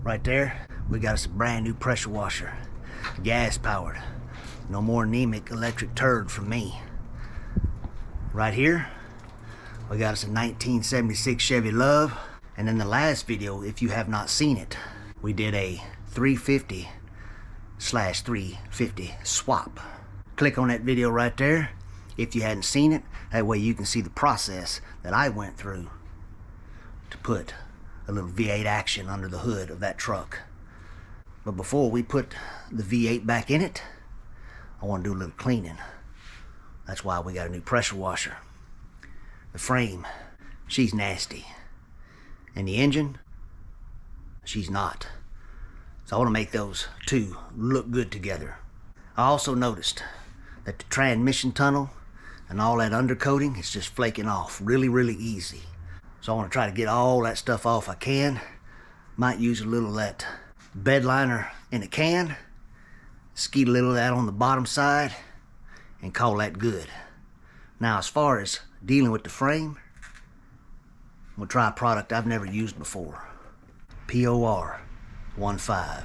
Right there, we got us a brand new pressure washer. Gas powered. No more anemic electric turd from me. Right here, we got us a 1976 Chevy Luv. And in the last video, if you have not seen it, we did a 350/350 swap. Click on that video right there if you hadn't seen it. That way you can see the process that I went through to put a little V8 action under the hood of that truck. But before we put the V8 back in it, I want to do a little cleaning. That's why we got a new pressure washer. The frame, she's nasty. And the engine, she's not. So I want to make those two look good together. I also noticed that the transmission tunnel and all that undercoating is just flaking off really easy. So I want to try to get all that stuff off I can. Might use a little of that bed liner in a can, skeet a little of that on the bottom side, and call that good. Now as far as dealing with the frame, we'll try a product I've never used before. POR 15. I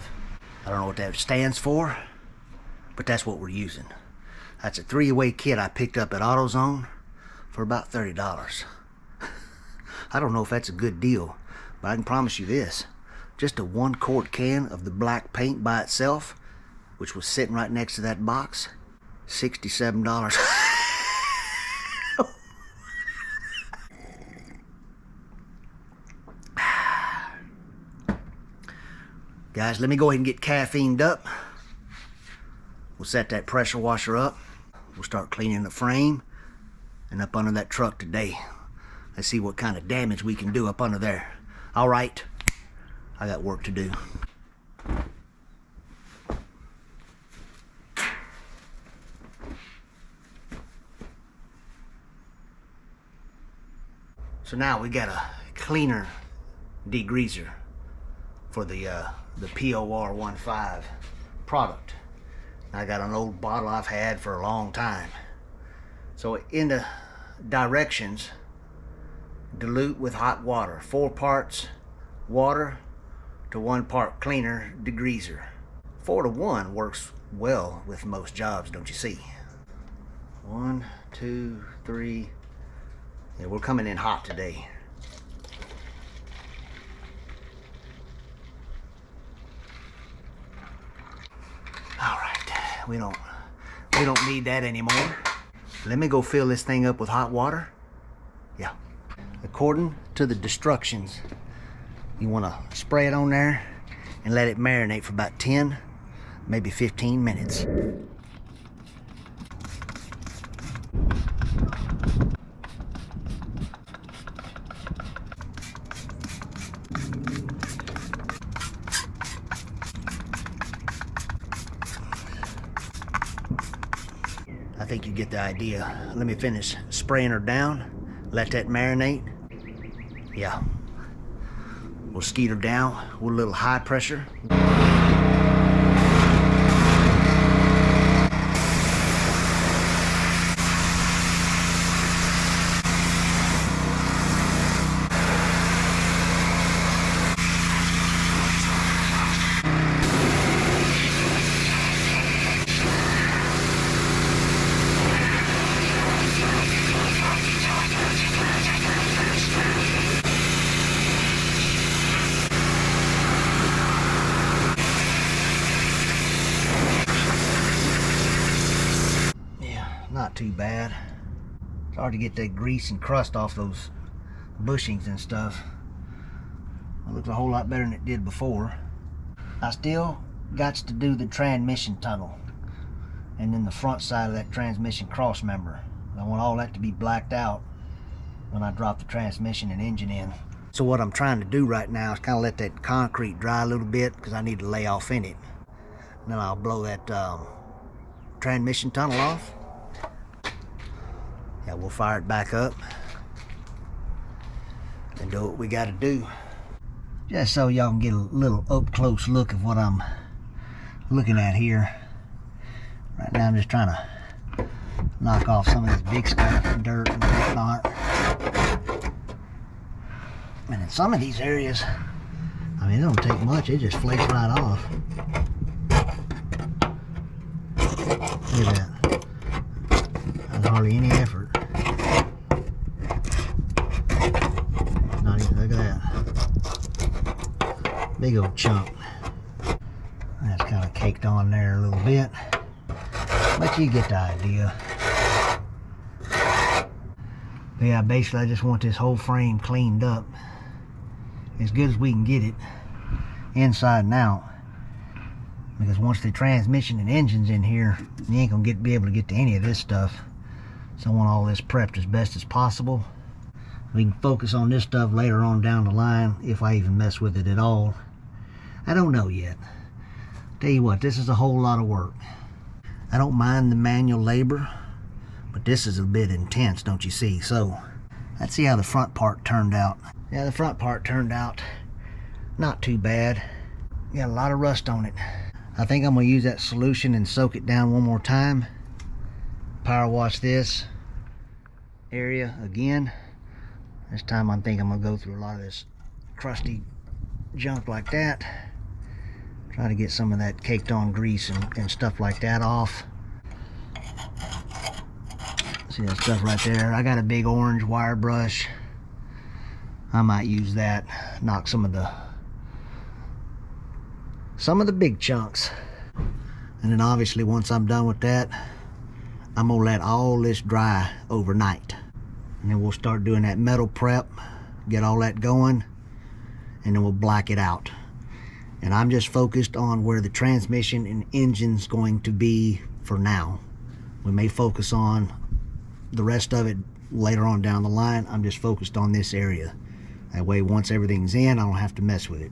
don't know what that stands for, but that's what we're using. That's a 3-way kit I picked up at AutoZone for about $30. I don't know if that's a good deal, but I can promise you this. Just a 1-quart can of the black paint by itself, which was sitting right next to that box, $67. Guys, let me go ahead and get caffeined up. We'll set that pressure washer up. We'll start cleaning the frame and up under that truck today. Let's see what kind of damage we can do up under there. All right, I got work to do. So now we got a cleaner degreaser for the POR 15 product. I got an old bottle I've had for a long time. So in the directions, dilute with hot water, 4 parts water to 1 part cleaner degreaser. 4-to-1 works well with most jobs, don't you see? 1, 2, 3. Yeah, we're coming in hot today. All right, we don't need that anymore. Let me go fill this thing up with hot water. Yeah. According to the instructions, you want to spray it on there and let it marinate for about 10, maybe 15 minutes. I think you get the idea. Let me finish spraying her down, let that marinate. Yeah. We'll skeet her down with a little high pressure. Not too bad. It's hard to get that grease and crust off those bushings and stuff. It looks a whole lot better than it did before. I still got to do the transmission tunnel and then the front side of that transmission cross member. I want all that to be blacked out when I drop the transmission and engine in. So what I'm trying to do right now is kind of let that concrete dry a little bit because I need to lay off in it. And then I'll blow that transmission tunnel off. Yeah, we'll fire it back up and do what we got to do. Just so y'all can get a little up-close look of what I'm looking at here. Right now I'm just trying to knock off some of this big stuff, dirt and whatnot. And in some of these areas, I I mean, it don't take much, it just flakes right off. Look at that. That's hardly any effort. Not even, look at that. Big old chunk. That's kind of caked on there a little bit, but you get the idea. But yeah, basically I just want this whole frame cleaned up as good as we can get it, inside and out. Because once the transmission and engine's in here, you ain't gonna be able to get to any of this stuff. So I want all this prepped as best as possible. We can focus on this stuff later on down the line, if I even mess with it at all. I don't know yet. Tell you what, this is a whole lot of work. I don't mind the manual labor, but this is a bit intense, don't you see? So let's see how the front part turned out. Yeah, the front part turned out not too bad. Got a lot of rust on it. I think I'm gonna use that solution and soak it down one more time. Power wash this area again. This time I think I'm gonna go through a lot of this crusty junk like that. Try to get some of that caked on grease and stuff like that off. See that stuff right there? I got a big orange wire brush. I might use that, knock some of the big chunks. And then obviously once I'm done with that, I'm gonna let all this dry overnight. And then we'll start doing that metal prep, get all that going, and then we'll black it out. And I'm just focused on where the transmission and engine's going to be for now. We may focus on the rest of it later on down the line. I'm just focused on this area. That way once everything's in, I don't have to mess with it.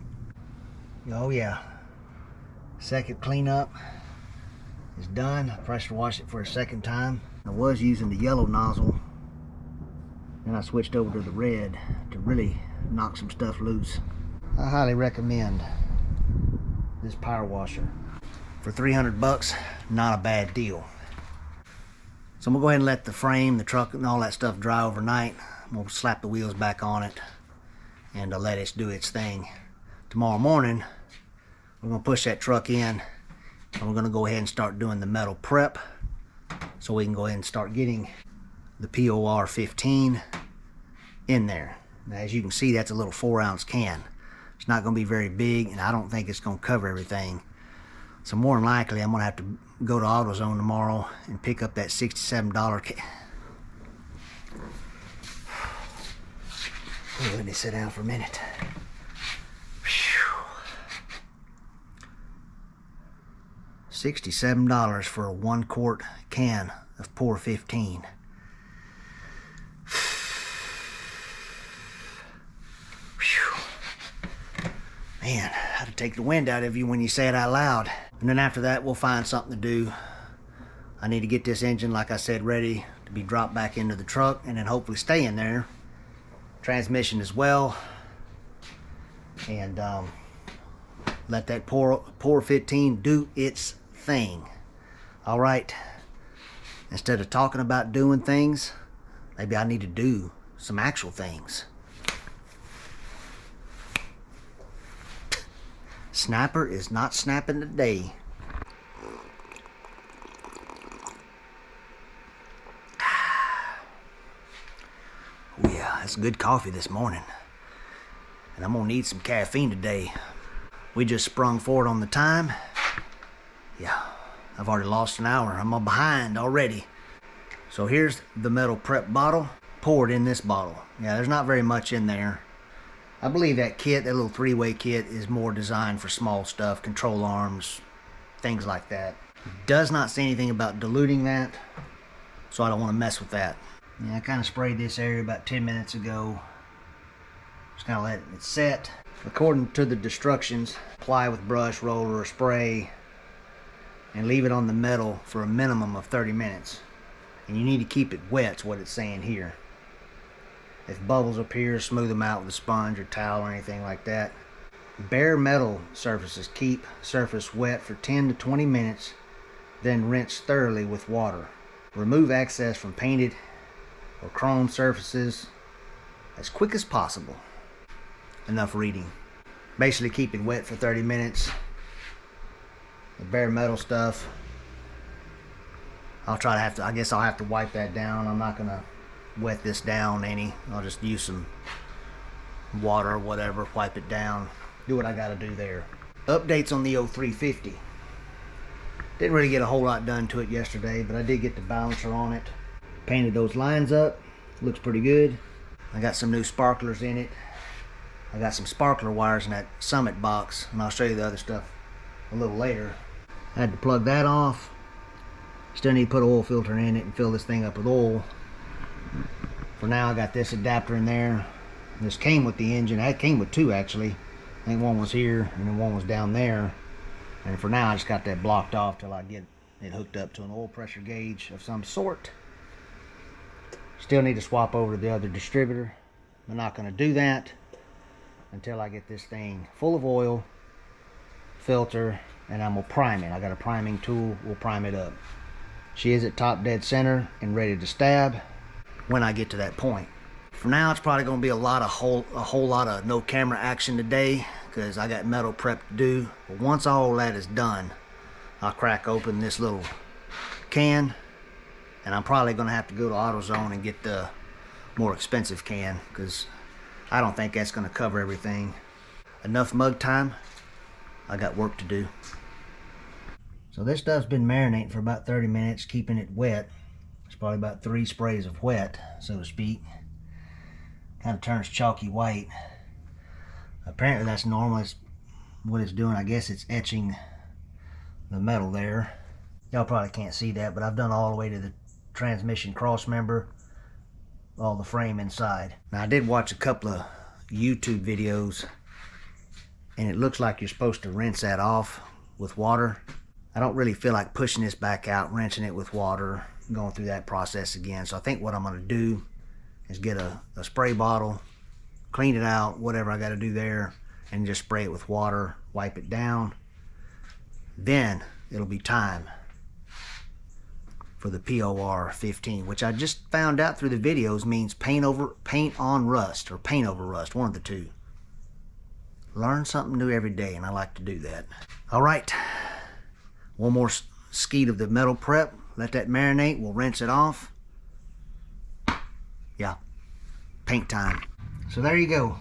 Oh yeah. Second cleanup is done. I pressure washed it for a second time. I was using the yellow nozzle, and I switched over to the red to really knock some stuff loose. I highly recommend this power washer. For 300 bucks, not a bad deal. So I'm gonna go ahead and let the frame, the truck, and all that stuff dry overnight. I'm gonna slap the wheels back on it and let it do its thing. Tomorrow morning, we're gonna push that truck in, and we're gonna go ahead and start doing the metal prep so we can go ahead and start getting the POR 15 in there. Now, as you can see, that's a little 4-ounce can. It's not going to be very big, and I don't think it's going to cover everything. So more than likely, I'm going to have to go to AutoZone tomorrow and pick up that $67 can. Oh, let me sit down for a minute. Whew. $67 for a 1-quart can of POR 15. Man, how to take the wind out of you when you say it out loud. And then after that, we'll find something to do. I need to get this engine, like I said, ready to be dropped back into the truck and then hopefully stay in there. Transmission as well. And let that POR 15 do its thing. All right. Instead of talking about doing things, maybe I need to do some actual things. Snapper is not snapping today. Oh yeah, that's good coffee this morning. And I'm gonna need some caffeine today. We just sprung forward on the time. Yeah, I've already lost an hour. I'm behind already. So here's the metal prep bottle poured in this bottle. Yeah, there's not very much in there. I believe that kit, that little 3-way kit, is more designed for small stuff, control arms, things like that. Does not say anything about diluting that, so I don't want to mess with that. Yeah, I kind of sprayed this area about 10 minutes ago. Just kind of letting it set. According to the instructions, apply with brush, roller, or spray, and leave it on the metal for a minimum of 30 minutes. And you need to keep it wet, is what it's saying here. If bubbles appear, smooth them out with a sponge or towel or anything like that. Bare metal surfaces, keep surface wet for 10 to 20 minutes, then rinse thoroughly with water. Remove excess from painted or chrome surfaces as quick as possible. Enough reading. basically keep it wet for 30 minutes. The bare metal stuff, I'll try to I guess I'll have to wipe that down. I'm not gonna wet this down any. I'll just use some water or whatever, wipe it down, do what I gotta do there. Updates on the 0350. Didn't really get a whole lot done to it yesterday, but I did get the balancer on it. Painted those lines up, looks pretty good. I got some new sparklers in it. I got some sparkler wires in that Summit box, and I'll show you the other stuff a little later. I had to plug that off. Still need to put an oil filter in it and fill this thing up with oil. For now, I got this adapter in there. This came with the engine. It came with two, actually. I think one was here and then one was down there. And for now, I just got that blocked off till I get it hooked up to an oil pressure gauge of some sort. Still need to swap over to the other distributor. I'm not going to do that until I get this thing full of oil, filter, and I'm going to prime it. I got a priming tool. We'll prime it up. She is at top dead center and ready to stab when I get to that point. For now, it's probably going to be a whole lot of no camera action today because I got metal prep to do. But once all that is done, I'll crack open this little can, and I'm probably going to have to go to AutoZone and get the more expensive can because I don't think that's going to cover everything. Enough mug time. I got work to do. So this stuff's been marinating for about 30 minutes, keeping it wet. It's probably about 3 sprays of wet, so to speak. Kind of turns chalky white. Apparently that's normal. It's what it's doing. I guess it's etching the metal there. Y'all probably can't see that, but I've done all the way to the transmission cross member, all the frame inside. Now I did watch a couple of YouTube videos, and it looks like you're supposed to rinse that off with water. I don't really feel like pushing this back out, rinsing it with water, going through that process again. So I think what I'm going to do is get a spray bottle, clean it out, whatever I got to do there, and just spray it with water, wipe it down. Then it'll be time for the POR 15, which I just found out through the videos means paint on rust, or paint over rust, one of the two. Learn something new every day, and I like to do that. All right, one more skeet of the metal prep. Let that marinate. We'll rinse it off. Yeah, paint time. So there you go.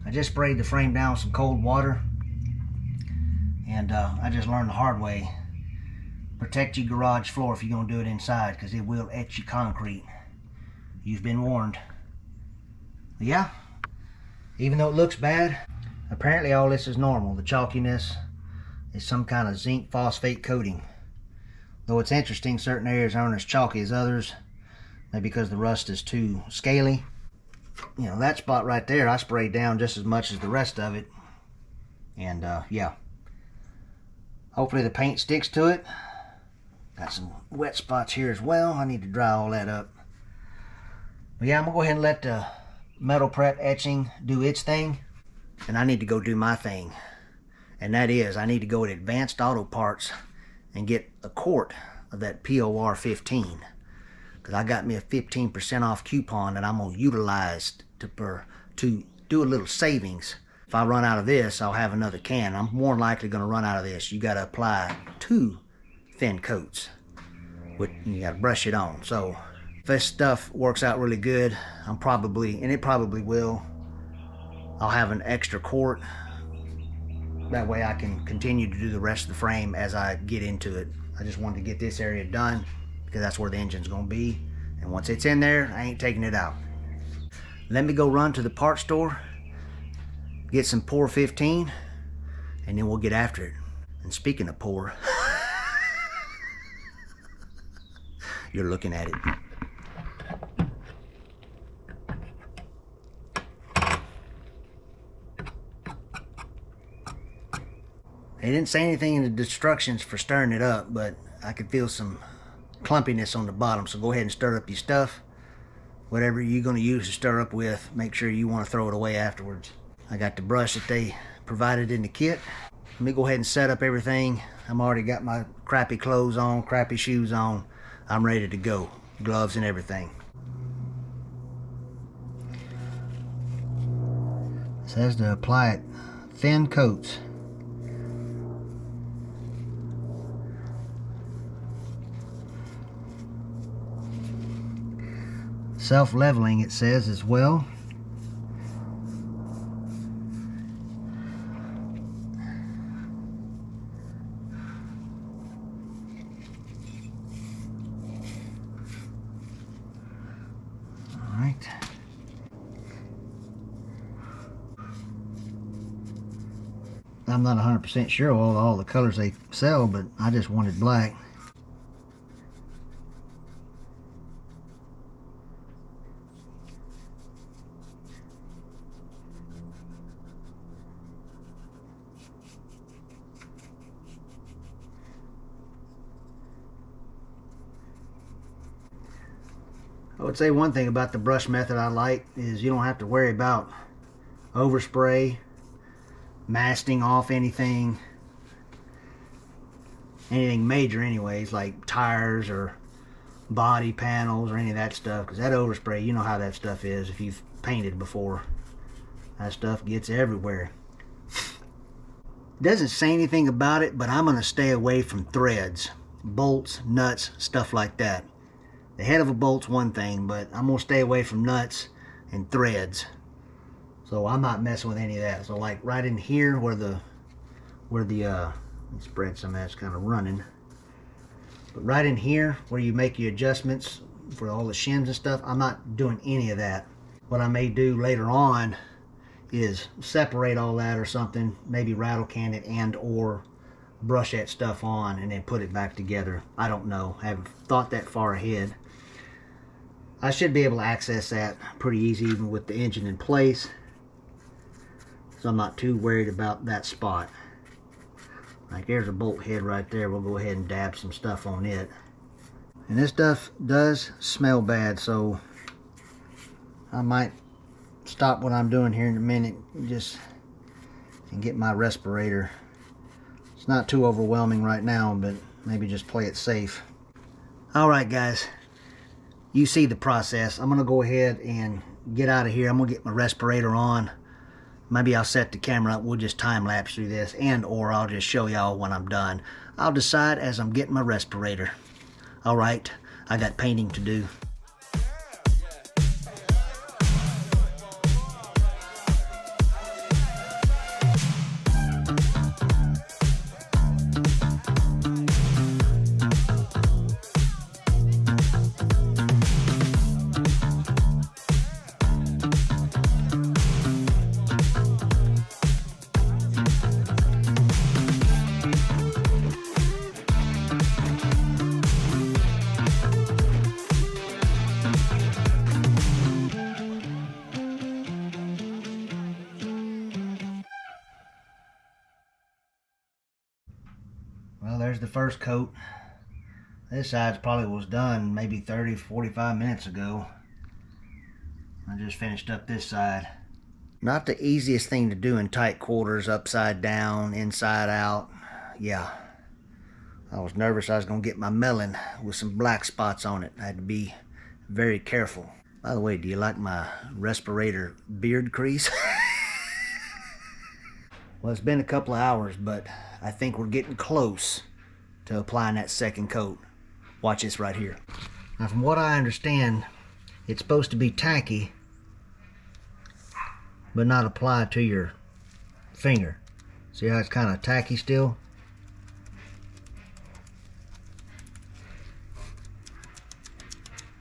I just sprayed the frame down with some cold water, and I just learned the hard way. Protect your garage floor if you're going to do it inside, because it will etch your concrete. You've been warned. But yeah, even though it looks bad, apparently all this is normal. The chalkiness is some kind of zinc phosphate coating. Though it's interesting, certain areas aren't as chalky as others, maybe because the rust is too scaly. You know, that spot right there, I sprayed down just as much as the rest of it. And yeah, hopefully the paint sticks to it. Got some wet spots here as well. I need to dry all that up. But yeah, I'm gonna go ahead and let the metal prep etching do its thing, and I need to go do my thing. And that is, I need to go to Advanced Auto Parts and get a quart of that POR 15, because I got me a 15% off coupon that I'm going to utilize to do a little savings. If I run out of this, I'll have another can. I'm more likely going to run out of this. You got to apply 2 thin coats. You got to brush it on. So if this stuff works out really good, and it probably will, I'll have an extra quart. That way I can continue to do the rest of the frame as I get into it. I just wanted to get this area done because that's where the engine's going to be. And once it's in there, I ain't taking it out. Let me go run to the parts store, get some POR 15, and then we'll get after it. And speaking of POR, you're looking at it. They didn't say anything in the instructions for stirring it up, but I could feel some clumpiness on the bottom, so go ahead and stir up your stuff. Whatever you're going to use to stir up with, make sure you want to throw it away afterwards. I got the brush that they provided in the kit. Let me go ahead and set up everything. I'm already got my crappy clothes on, crappy shoes on. I'm ready to go. Gloves and everything. It says to apply it thin coats. Self-leveling, it says as well. Alright. I'm not 100% sure all the colors they sell, but I just wanted black. I would say one thing about the brush method I like is you don't have to worry about overspray, masking off anything major anyways, like tires or body panels or any of that stuff, because that overspray, you know how that stuff is if you've painted before. That stuff gets everywhere. It doesn't say anything about it, but I'm going to stay away from threads, bolts, nuts, stuff like that. The head of a bolt's one thing, but I'm going to stay away from nuts and threads. So I'm not messing with any of that. So like right in here where the spread some of that's kind of running. But right in here where you make your adjustments for all the shims and stuff, I'm not doing any of that. What I may do later on is separate all that or something, maybe rattle can it and or brush that stuff on and then put it back together. I don't know. I haven't thought that far ahead. I should be able to access that pretty easy even with the engine in place. So I'm not too worried about that spot. Like there's a bolt head right there. We'll go ahead and dab some stuff on it. And this stuff does smell bad, so I might stop what I'm doing here in a minute and get my respirator. It's not too overwhelming right now, but maybe just play it safe. Alright guys, you see the process. I'm going to go ahead and get out of here. I'm going to get my respirator on. Maybe I'll set the camera up. We'll just time lapse through this, and or I'll just show y'all when I'm done. I'll decide as I'm getting my respirator. Alright, I got painting to do. Well, there's the first coat. This side probably was done maybe 30-45 minutes ago. I just finished up this side. Not the easiest thing to do in tight quarters, upside down, inside out. Yeah, I was nervous I was going to get my melon with some black spots on it. I had to be very careful. By the way, do you like my respirator beard crease? Well, it's been a couple of hours, but I think we're getting close to applying that second coat. Watch this right here. Now, from what I understand, it's supposed to be tacky, but not applied to your finger. See how it's kind of tacky still?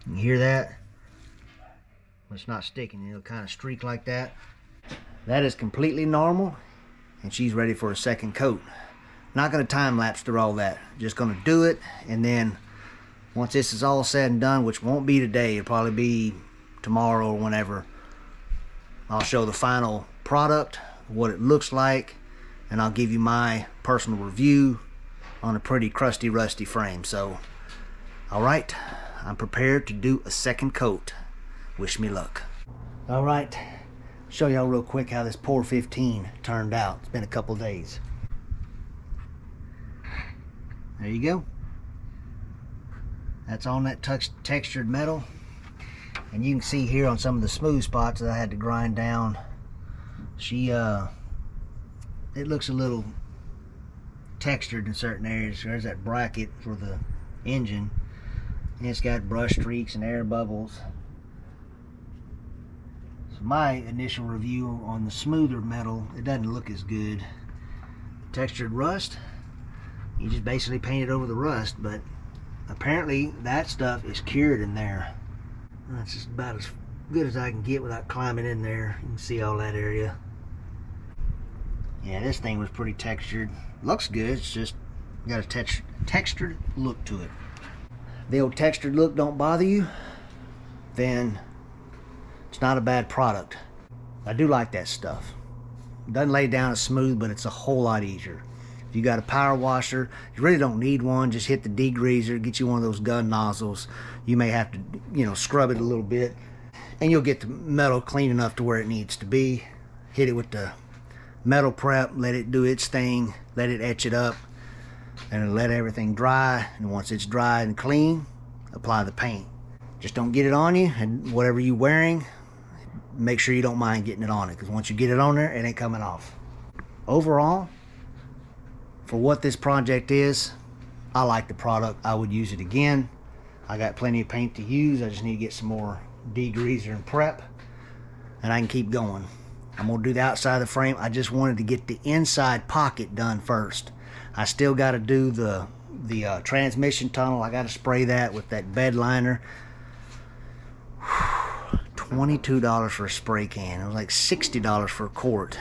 You hear that? It's not sticking. It'll kind of streak like that. That is completely normal, and she's ready for a second coat. Not going to time lapse through all that. Just going to do it, and then once this is all said and done, which won't be today, it'll probably be tomorrow or whenever, I'll show the final product, what it looks like, and I'll give you my personal review on a pretty crusty, rusty frame. So, alright, I'm prepared to do a second coat. Wish me luck. Alright, show y'all real quick how this Pour 15 turned out. It's been a couple days. There you go. That's on that textured metal. And you can see here on some of the smooth spots that I had to grind down. She it looks a little textured in certain areas. There's that bracket for the engine, and it's got brush streaks and air bubbles. So my initial review on the smoother metal, it doesn't look as good. Textured rust, you just basically paint it over the rust, but apparently that stuff is cured in there. That's just about as good as I can get without climbing in there. You can see all that area. Yeah, this thing was pretty textured. Looks good, it's just got a textured look to it. If the old textured look don't bother you, then it's not a bad product. I do like that stuff. It doesn't lay down as smooth, but it's a whole lot easier. If you got a power washer, you really don't need one. Just hit the degreaser, get you one of those gun nozzles. You may have to, you know, scrub it a little bit, and you'll get the metal clean enough to where it needs to be. Hit it with the metal prep, let it do its thing, let it etch it up, and let everything dry. And once it's dry and clean, apply the paint. Just don't get it on you, and whatever you're wearing, make sure you don't mind getting it on it, because once you get it on there, it ain't coming off. Overall, for what this project is, I like the product. I would use it again. I got plenty of paint to use. I just need to get some more degreaser and prep, and I can keep going. I'm gonna do the outside of the frame. I just wanted to get the inside pocket done first. I still got to do the transmission tunnel. I got to spray that with that bed liner. $22 for a spray can. It was like $60 for a quart.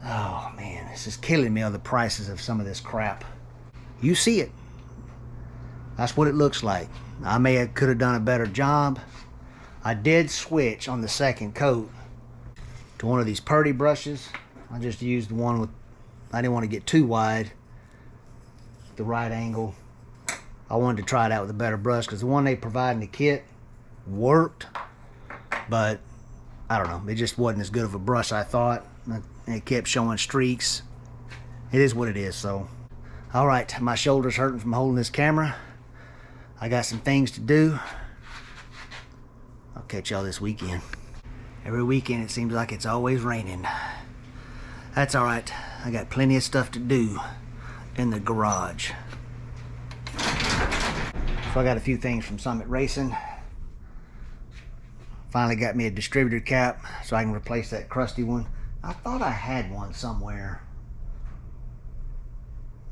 Oh man, this is killing me on the prices of some of this crap. You see it. That's what it looks like. I could have done a better job. I did switch on the second coat to one of these purdy brushes. I just used the one with, I didn't want to get too wide, the right angle. I wanted to try it out with a better brush, because the one they provide in the kit worked, but I don't know, it just wasn't as good of a brush I thought. It kept showing streaks. It is what it is. So all right, my shoulder's hurting from holding this camera. I got some things to do. I'll catch y'all this weekend. Every weekend it seems like it's always raining. That's all right, I got plenty of stuff to do in the garage. So I got a few things from Summit Racing. Finally got me a distributor cap so I can replace that crusty one. I thought I had one somewhere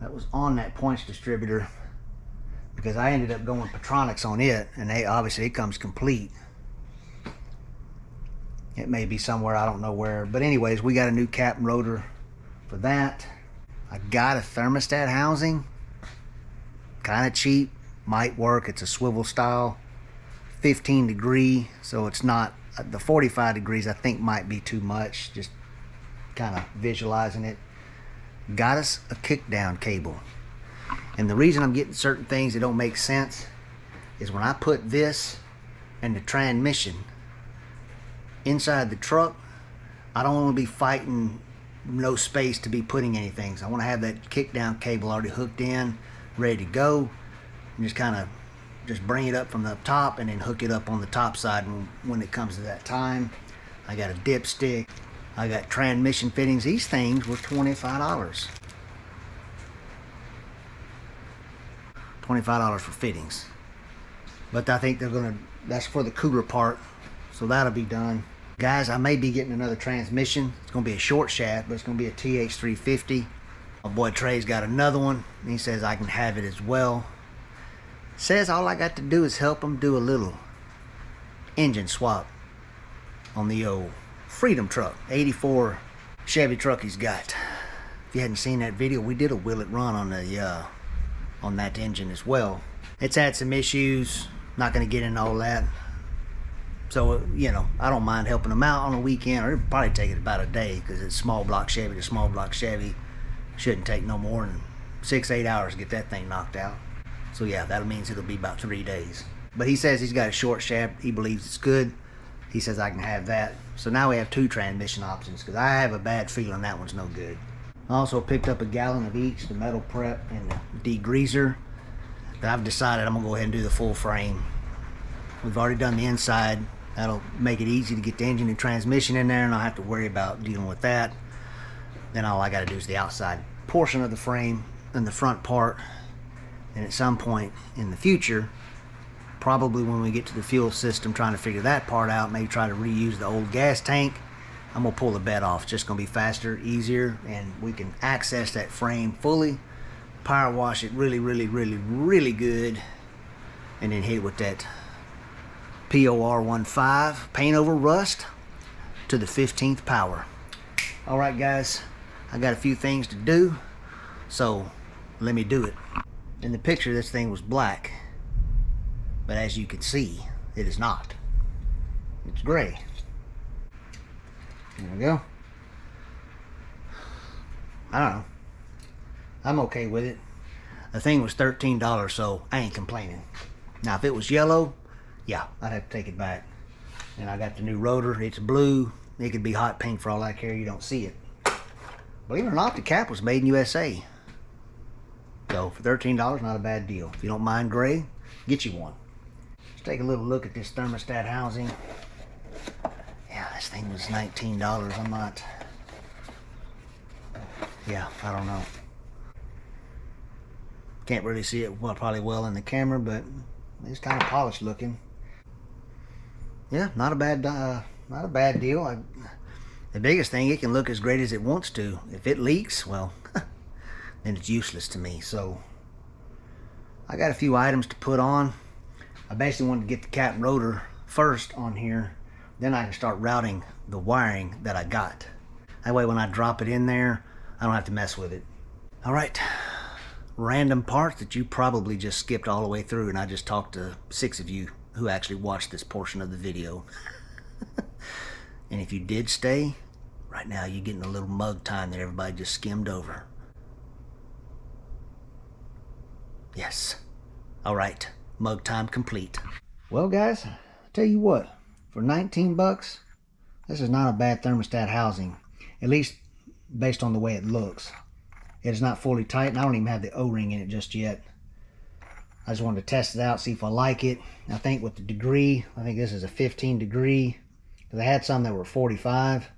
that was on that points distributor, because I ended up going Petronics on it, and obviously it comes complete. It may be somewhere, I don't know where, but anyways, we got a new cap and rotor for that. I got a thermostat housing, kind of cheap, might work. It's a swivel style, 15 degree, so it's not, the 45 degrees I think might be too much, just kind of visualizing it. Got us a kickdown cable, and the reason I'm getting certain things that don't make sense is when I put this and the transmission inside the truck, I don't want to be fighting no space to be putting anything. So I want to have that kickdown cable already hooked in, ready to go, and just kind of just bring it up from the top and then hook it up on the top side when it comes to that time. I got a dipstick. I got transmission fittings. These things were $25. $25 for fittings. But I think they're gonna, that's for the cooler part, so that'll be done. Guys, I may be getting another transmission. It's gonna be a short shaft, but it's gonna be a TH350. My boy Trey's got another one, and he says I can have it as well. Says all I got to do is help him do a little engine swap on the old Freedom truck, 84 Chevy truck he's got. If you hadn't seen that video, we did a will it run on the on that engine as well. It's had some issues, not going to get into all that. So you know, I don't mind helping them out on a weekend, or it'll probably take it about a day, because it's small block Chevy to small block Chevy. Shouldn't take no more than 6-8 hours to get that thing knocked out. So yeah, that means it'll be about 3 days. But he says he's got a short shaft. He believes it's good. He says I can have that. So now we have 2 transmission options, because I have a bad feeling that one's no good. I also picked up a gallon of each, the metal prep and the degreaser. But I've decided I'm going to go ahead and do the full frame. We've already done the inside. That'll make it easy to get the engine and transmission in there, and I'll have to worry about dealing with that. Then all I got to do is the outside portion of the frame and the front part. And at some point in the future, probably when we get to the fuel system, trying to figure that part out, maybe try to reuse the old gas tank, I'm gonna pull the bed off. It's just gonna be faster, easier, and we can access that frame fully, power wash it really good, and then hit it with that POR 15 paint over rust to the 15th power. All right, guys, I got a few things to do, so let me do it. In the picture, this thing was black, but as you can see, it is not. It's gray. There we go. I don't know. I'm okay with it. The thing was $13, so I ain't complaining. Now, if it was yellow, yeah, I'd have to take it back. And I got the new rotor. It's blue. It could be hot pink for all I care. You don't see it. Believe it or not, the cap was made in USA. So for $13, not a bad deal. If you don't mind gray, get you one. Let's take a little look at this thermostat housing. Yeah, this thing was $19. I'm not... Yeah, I don't know. Can't really see it probably well in the camera, but it's kind of polished looking. Yeah, not a bad deal. The biggest thing, it can look as great as it wants to. If it leaks, well, then it's useless to me. So I got a few items to put on. I basically wanted to get the cap and rotor first on here, then I can start routing the wiring that I got. That way when I drop it in there, I don't have to mess with it. All right, random parts that you probably just skipped all the way through, and I just talked to 6 of you who actually watched this portion of the video. And if you did stay, right now you're getting a little mug time that everybody just skimmed over. Yes. All right, mug time complete. Well, guys, I'll tell you what, for 19 bucks, this is not a bad thermostat housing, at least based on the way it looks. It is not fully tight, and I don't even have the O-ring in it just yet. I just wanted to test it out, see if I like it. I think with the degree, I think this is a 15 degree. Because I had some that were 45.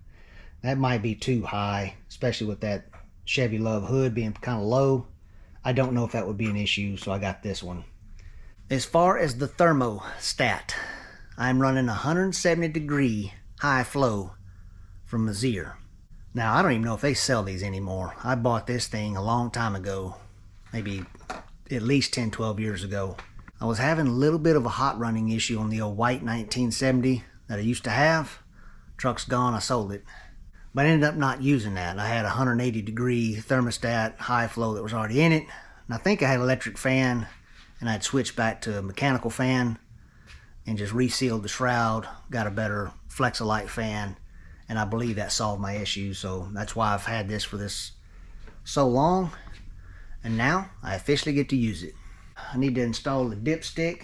That might be too high, especially with that Chevy Luv hood being kind of low. I don't know if that would be an issue, so I got this one. As far as the thermostat, I'm running 170 degree high flow from Mazir. Now, I don't even know if they sell these anymore. I bought this thing a long time ago, maybe at least 10-12 years ago. I was having a little bit of a hot running issue on the old white 1970 that I used to have. Truck's gone, I sold it. But I ended up not using that. I had a 180 degree thermostat high flow that was already in it. And I think I had an electric fan, and I'd switched back to a mechanical fan and just resealed the shroud, got a better Flexolite fan, and I believe that solved my issue. So that's why I've had this for this so long, and now I officially get to use it. I need to install the dipstick.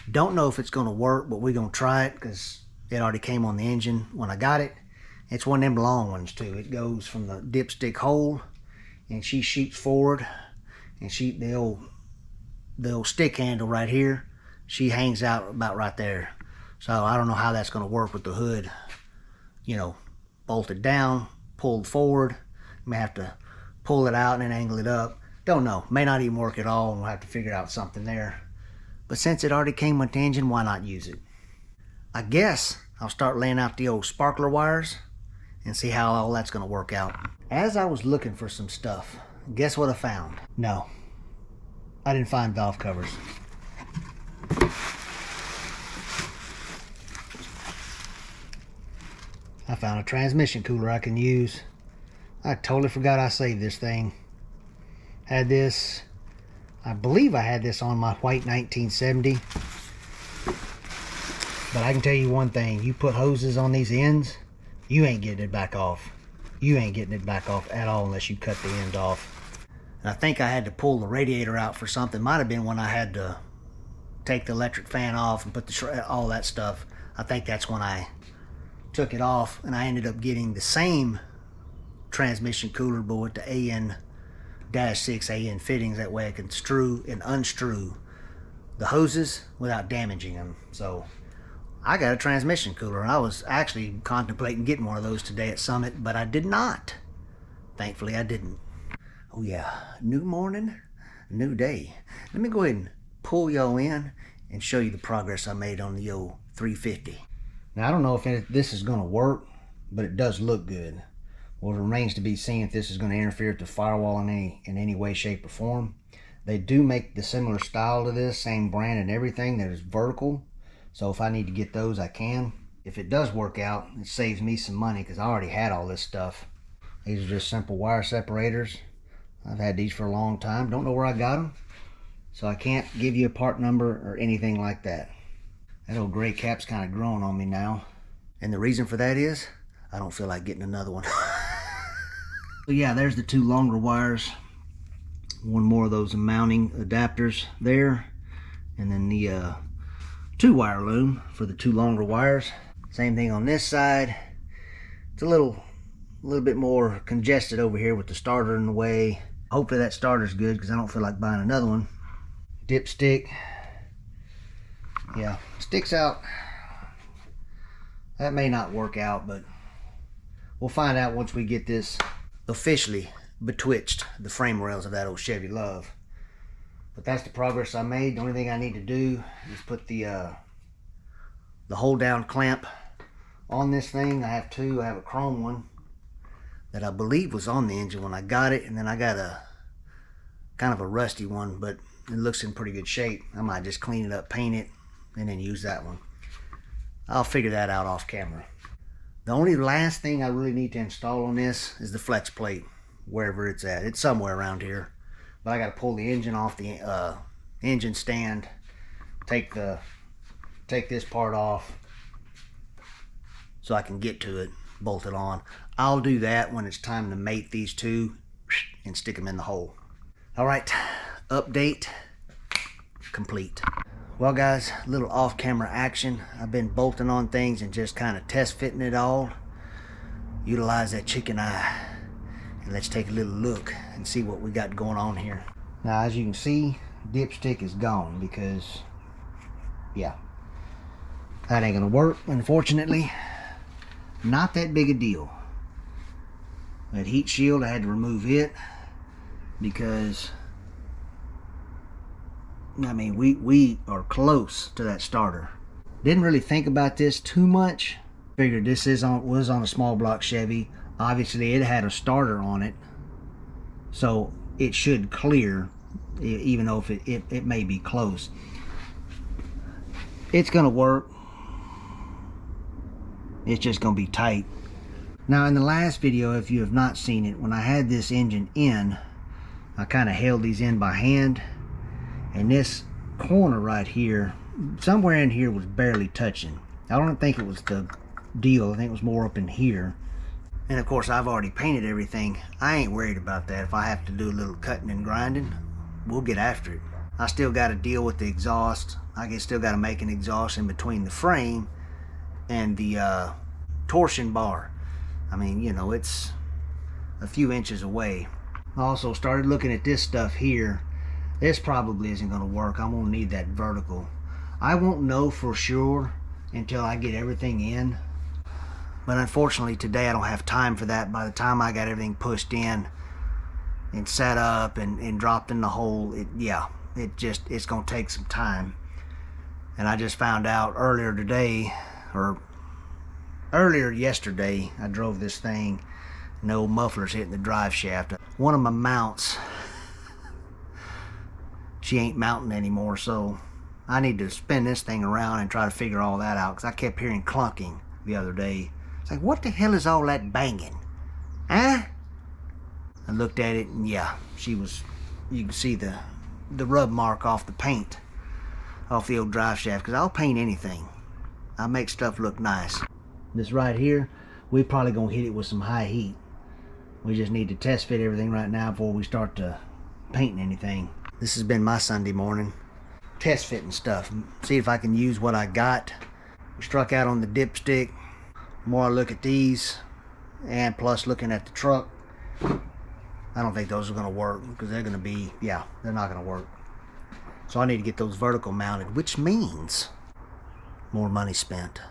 Don't know if it's going to work, but we're going to try it because it already came on the engine when I got it. It's one of them long ones too. It goes from the dipstick hole, and she shoots forward, and the old stick handle right here, she hangs out about right there. So I don't know how that's going to work with the hood, you know, bolted down, pulled forward. You may have to pull it out and then angle it up. Don't know. May not even work at all, and we'll have to figure out something there. But since it already came with the engine, why not use it? I guess I'll start laying out the old sparkler wires and see how all that's going to work out. As I was looking for some stuff, guess what I found? No, I didn't find valve covers. I found a transmission cooler I can use. I totally forgot I saved this thing. Had this, I believe I had this on my white 1970. But I can tell you one thing, you put hoses on these ends, you ain't getting it back off. You ain't getting it back off at all unless you cut the end off. And I think I had to pull the radiator out for something. Might have been when I had to take the electric fan off and put all that stuff. I think that's when I took it off, and I ended up getting the same transmission cooler but with the AN-6 AN fittings. That way I can screw and unscrew the hoses without damaging them. So I got a transmission cooler, and I was actually contemplating getting one of those today at Summit, but I did not. Thankfully I didn't. Oh yeah, new morning, new day. Let me go ahead and pull y'all in and show you the progress I made on the old 350. Now I don't know if this is going to work, but it does look good. Well, it remains to be seen if this is going to interfere with the firewall in any way, shape, or form. They do make the similar style to this, same brand and everything, that is vertical. So if I need to get those, I can. If it does work out, it saves me some money because I already had all this stuff. These are just simple wire separators. I've had these for a long time. Don't know where I got them, so I can't give you a part number or anything like that. That old gray cap's kind of growing on me now. And the reason for that is, I don't feel like getting another one. So yeah, there's the two longer wires. One more of those mounting adapters there. And then the 2-wire loom for the 2 longer wires. Same thing on this side. It's a little bit more congested over here with the starter in the way. Hopefully that starter's good because I don't feel like buying another one. Dipstick. Yeah, sticks out. That may not work out, but we'll find out once we get this officially betwixt the frame rails of that old Chevy Luv. But that's the progress I made. The only thing I need to do is put the hold down clamp on this thing. I have two. I have a chrome one that I believe was on the engine when I got it, and then I got a kind of a rusty one, but it looks in pretty good shape. I might just clean it up, paint it, and then use that one. I'll figure that out off camera. The only last thing I really need to install on this is the flex plate, wherever it's at. It's somewhere around here, but I got to pull the engine off the engine stand, take this part off so I can get to it, bolt it on. I'll do that when it's time to mate these two and stick them in the hole. All right, update complete. Well guys, a little off-camera action. I've been bolting on things and just kind of test fitting it all. Utilize that chicken eye and let's take a little look and see what we got going on here. Now as you can see, dipstick is gone because, yeah, that ain't gonna work, unfortunately. Not that big a deal. That heat shield, I had to remove it because, I mean, we are close to that starter. Didn't really think about this too much. Figured this was on a small block Chevy. Obviously it had a starter on it, so it should clear, even though if it may be close. It's gonna work. It's just gonna be tight. Now in the last video, if you have not seen it, when I had this engine in, I kind of held these in by hand, and this corner right here, somewhere in here, was barely touching. I don't think it was the deal. I think it was more up in here. And of course I've already painted everything. I ain't worried about that. If I have to do a little cutting and grinding, we'll get after it. I still got to deal with the exhaust. I still got to make an exhaust in between the frame and the torsion bar. I mean, you know, it's a few inches away. I also started looking at this stuff here. This probably isn't going to work. I'm going to need that vertical. I won't know for sure until I get everything in. But unfortunately today I don't have time for that. By the time I got everything pushed in and set up and dropped in the hole, it's going to take some time. And I just found out earlier yesterday, I drove this thing and the old muffler's hitting the drive shaft. One of my mounts, she ain't mounting anymore, so I need to spin this thing around and try to figure all that out, because I kept hearing clunking the other day. It's like, what the hell is all that banging? Huh? I looked at it and yeah, you can see the rub mark off the paint, off the old drive shaft, because I'll paint anything. I make stuff look nice. This right here, we probably gonna hit it with some high heat. We just need to test fit everything right now before we start to painting anything. This has been my Sunday morning. Test fitting stuff. See if I can use what I got. We struck out on the dipstick. The more I look at these, and plus looking at the truck, I don't think those are gonna work, because they're gonna be, yeah, they're not gonna work. So I need to get those vertical mounted, which means more money spent.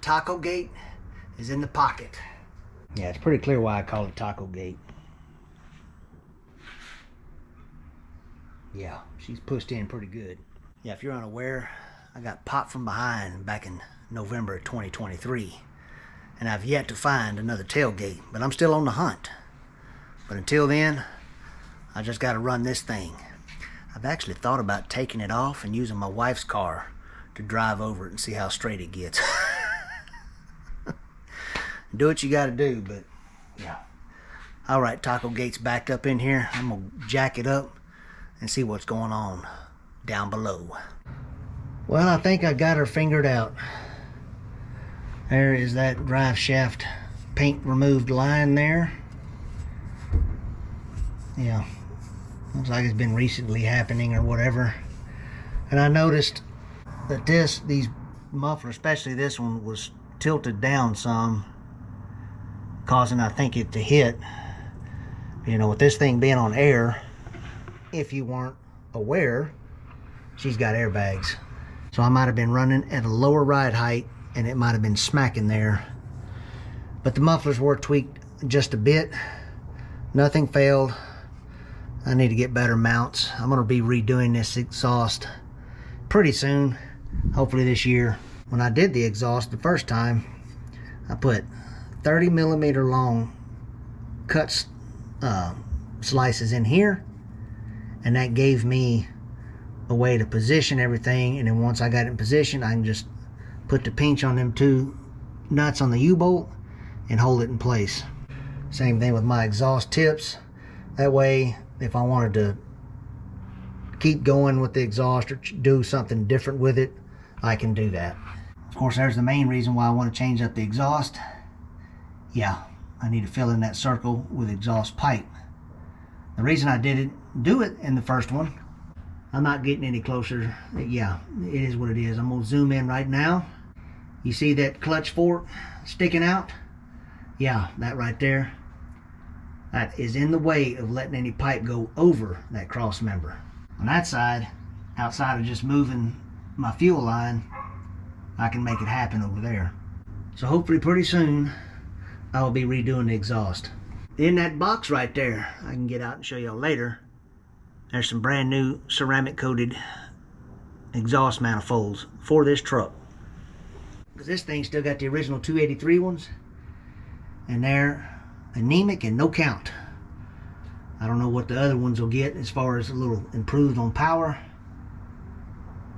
Taco Gate is in the pocket. Yeah, it's pretty clear why I call it Taco Gate. Yeah, she's pushed in pretty good. Yeah, if you're unaware, I got popped from behind back in November of 2023. And I've yet to find another tailgate, but I'm still on the hunt. But until then, I just got to run this thing. I've actually thought about taking it off and using my wife's car to drive over it and see how straight it gets. Do what you got to do, but yeah. All right, Taco Gate's backed up in here. I'm going to jack it up and see what's going on down below. Well, I think I got her fingered out. There is that drive shaft paint removed line there. Yeah, looks like it's been recently happening or whatever. And I noticed that these mufflers, especially this one, was tilted down some, causing, I think, it to hit. You know, with this thing being on air, if you weren't aware, she's got airbags. So I might have been running at a lower ride height and it might have been smacking there. But the mufflers were tweaked just a bit. Nothing failed. I need to get better mounts. I'm going to be redoing this exhaust pretty soon, hopefully this year. When I did the exhaust the first time, I put 30mm long cut slices in here, and that gave me a way to position everything. And then once I got it in position, I can just put the pinch on them two nuts on the U-bolt and hold it in place. Same thing with my exhaust tips. That way, if I wanted to keep going with the exhaust or do something different with it, I can do that. Of course, there's the main reason why I want to change up the exhaust. Yeah, I need to fill in that circle with exhaust pipe. The reason I didn't do it in the first one, I'm not getting any closer. Yeah, it is what it is. I'm going to zoom in right now. You see that clutch fork sticking out? Yeah, that right there. That is in the way of letting any pipe go over that cross member. On that side, outside of just moving my fuel line, I can make it happen over there. So hopefully pretty soon, I'll be redoing the exhaust. In that box right there, I can get out and show y'all later, there's some brand new ceramic coated exhaust manifolds for this truck. Because this thing still got the original 283 ones, and they're anemic and no count. I don't know what the other ones will get as far as a little improved on power,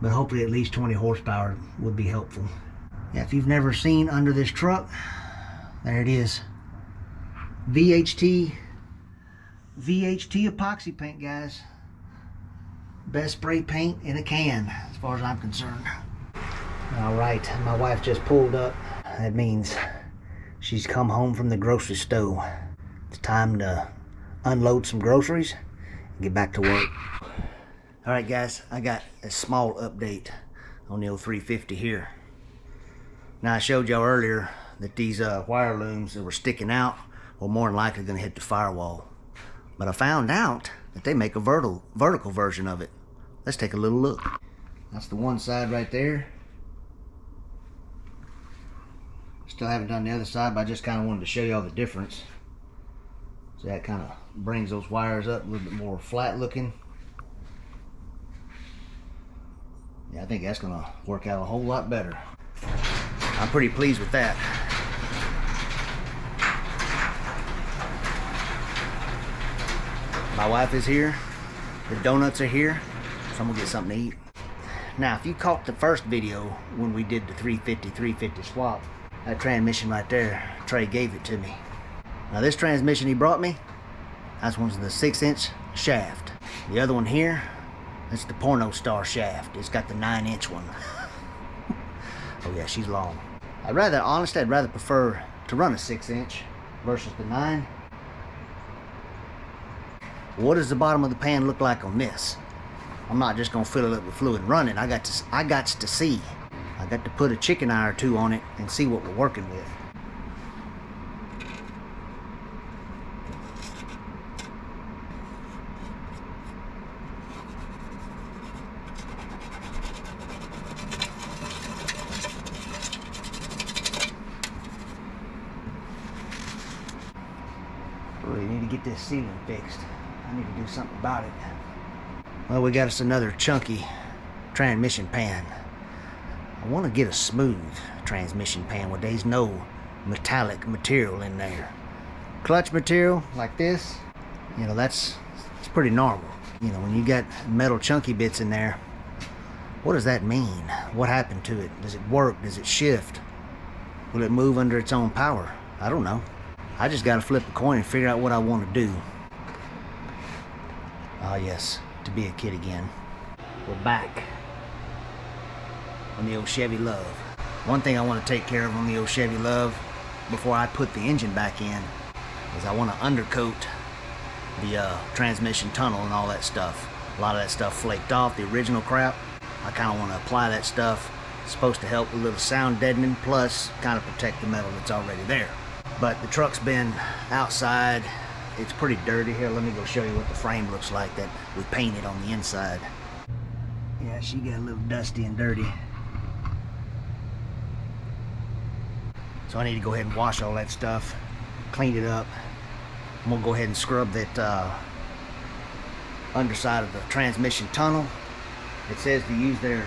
but hopefully at least 20 horsepower would be helpful. Yeah, if you've never seen under this truck, there it is. VHT epoxy paint, guys. Best spray paint in a can as far as I'm concerned. All right, my wife just pulled up. That means she's come home from the grocery store. It's time to unload some groceries and get back to work. All right, guys, I got a small update on the old 350 here. Now, I showed y'all earlier that these wire looms that were sticking out were more than likely going to hit the firewall. But I found out that they make a vertical version of it. Let's take a little look. That's the one side right there. Still haven't done the other side, but I just kind of wanted to show y'all the difference. So that kind of brings those wires up a little bit more flat looking. Yeah, I think that's going to work out a whole lot better. I'm pretty pleased with that. My wife is here. The donuts are here. So I'm going to get something to eat. Now, if you caught the first video when we did the 350 swap, that transmission right there, Trey gave it to me. Now this transmission he brought me, that's one's the 6-inch shaft. The other one here, that's the porno star shaft. It's got the 9-inch one. Oh yeah, she's long. I'd rather prefer to run a 6-inch versus the 9. What does the bottom of the pan look like on this? I'm not just gonna fill it up with fluid and run it. I got to see. I got to put a chicken eye or two on it and see what we're working with. get this ceiling fixed. I need to do something about it. Well, we got us another chunky transmission pan. I want to get a smooth transmission pan where there's no metallic material in there. Clutch material like this, you know, it's pretty normal. You know, when you got metal chunky bits in there, what does that mean? What happened to it? Does it work? Does it shift? Will it move under its own power? I don't know. I just got to flip a coin and figure out what I want to do. Ah, yes, to be a kid again. We're back on the old Chevy Luv. One thing I want to take care of on the old Chevy Luv before I put the engine back in is I want to undercoat the transmission tunnel and all that stuff. A lot of that stuff flaked off, the original crap. I kind of want to apply that stuff. It's supposed to help with a little sound deadening, plus kind of protect the metal that's already there. But the truck's been outside. It's pretty dirty. Here, let me go show you what the frame looks like that we painted on the inside. Yeah, she got a little dusty and dirty. So I need to go ahead and wash all that stuff, clean it up. I'm gonna go ahead and scrub that underside of the transmission tunnel. It says to use their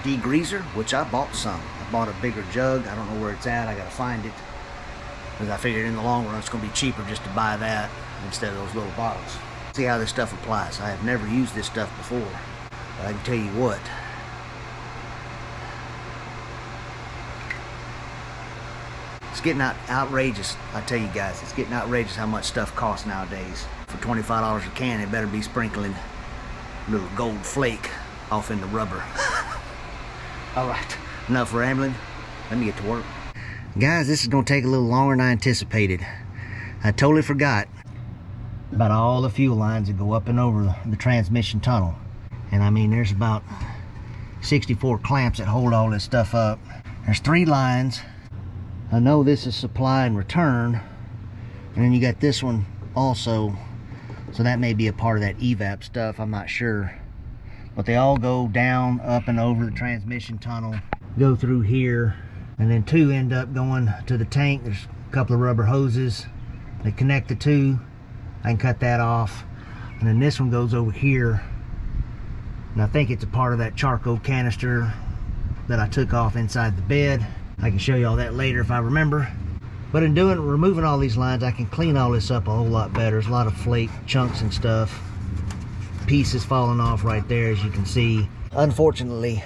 degreaser, which I bought some. I bought a bigger jug. I don't know where it's at. I gotta find it. Because I figured in the long run it's gonna be cheaper just to buy that instead of those little bottles. See how this stuff applies. I have never used this stuff before, but I can tell you what. It's getting outrageous, I tell you guys. It's getting outrageous how much stuff costs nowadays. For $25 a can, it better be sprinkling a little gold flake off in the rubber. Alright, enough rambling. Let me get to work. Guys, this is going to take a little longer than I anticipated. I totally forgot about all the fuel lines that go up and over the transmission tunnel. And I mean, there's about 64 clamps that hold all this stuff up. There's 3 lines. I know this is supply and return, and then you got this one also, so that may be a part of that evap stuff, I'm not sure. But they all go down, up and over the transmission tunnel, go through here, and then 2 end up going to the tank. There's a couple of rubber hoses. They connect the 2. I can cut that off. And then this one goes over here, and I think it's a part of that charcoal canister that I took off inside the bed. I can show you all that later if I remember. But in removing all these lines, I can clean all this up a whole lot better. There's a lot of flake chunks and stuff. Pieces falling off right there, as you can see. Unfortunately,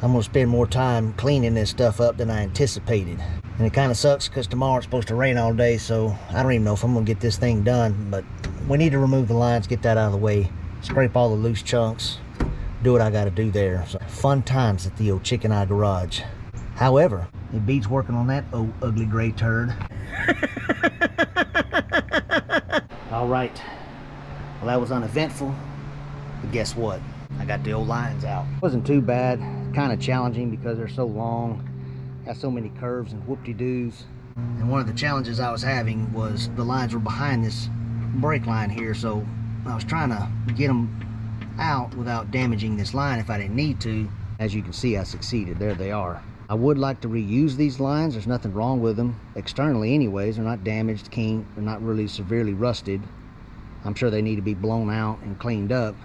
I'm gonna spend more time cleaning this stuff up than I anticipated. And it kind of sucks because tomorrow it's supposed to rain all day, so I don't even know if I'm gonna get this thing done. But we need to remove the lines, get that out of the way, scrape all the loose chunks, do what I gotta do there. So, fun times at the old Chicken Eye Garage. However, it beats working on that old ugly gray turd. All right, well, that was uneventful, but guess what? I got the old lines out. It wasn't too bad, kind of challenging because they're so long, got so many curves and whoop-de-doos. And one of the challenges I was having was the lines were behind this brake line here, so I was trying to get them out without damaging this line if I didn't need to. As you can see, I succeeded. There they are. I would like to reuse these lines. There's nothing wrong with them externally anyways. They're not damaged, kinked, they're not really severely rusted. I'm sure they need to be blown out and cleaned up.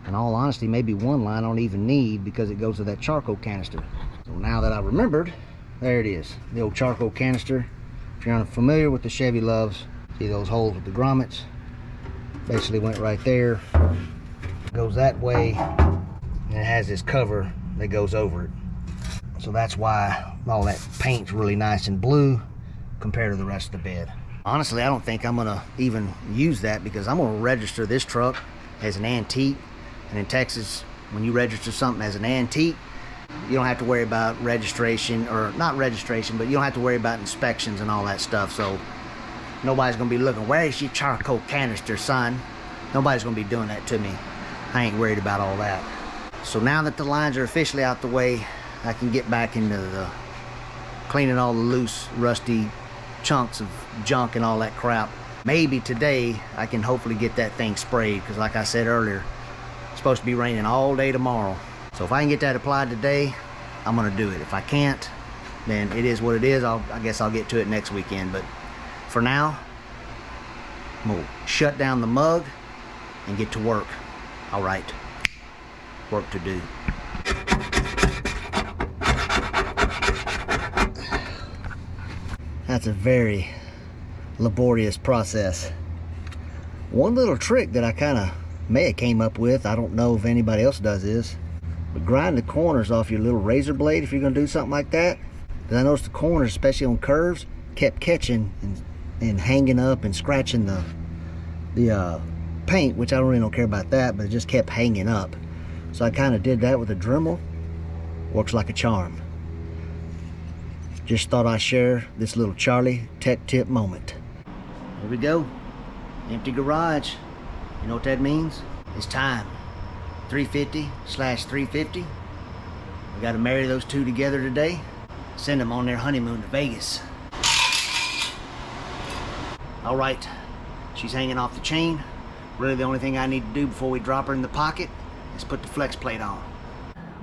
In all honesty, maybe one line I don't even need because it goes to that charcoal canister. So now that I remembered, there it is, the old charcoal canister. If you're unfamiliar with the Chevy Luvs, see those holes with the grommets? Basically went right there, goes that way, and it has this cover that goes over it. So that's why all that paint's really nice and blue compared to the rest of the bed. Honestly, I don't think I'm gonna even use that because I'm gonna register this truck as an antique. And in Texas, when you register something as an antique, you don't have to worry about registration, or not registration, but you don't have to worry about inspections and all that stuff. So nobody's gonna be looking, where's your charcoal canister, son? Nobody's gonna be doing that to me. I ain't worried about all that. So now that the lines are officially out the way, I can get back into the cleaning all the loose, rusty chunks of junk and all that crap. Maybe today I can hopefully get that thing sprayed, because like I said earlier, it's supposed to be raining all day tomorrow. So if I can get that applied today, I'm gonna do it. If I can't, then it is what it is. I guess I'll get to it next weekend. But for now, I'm gonna shut down the mug and get to work. All right, work to do. That's a very laborious process. One little trick that I kind of may have came up with, I don't know if anybody else does this, but grind the corners off your little razor blade if you're going to do something like that. Because I noticed the corners, especially on curves, kept catching and hanging up and scratching the paint, which I don't really care about that, but it just kept hanging up. So I kind of did that with a Dremel. Works like a charm. Just thought I'd share this little Charlie tech tip moment. Here we go. Empty garage. You know what that means? It's time. 350/350. We got to marry those two together today. Send them on their honeymoon to Vegas. All right, she's hanging off the chain. Really the only thing I need to do before we drop her in the pocket is put the flex plate on.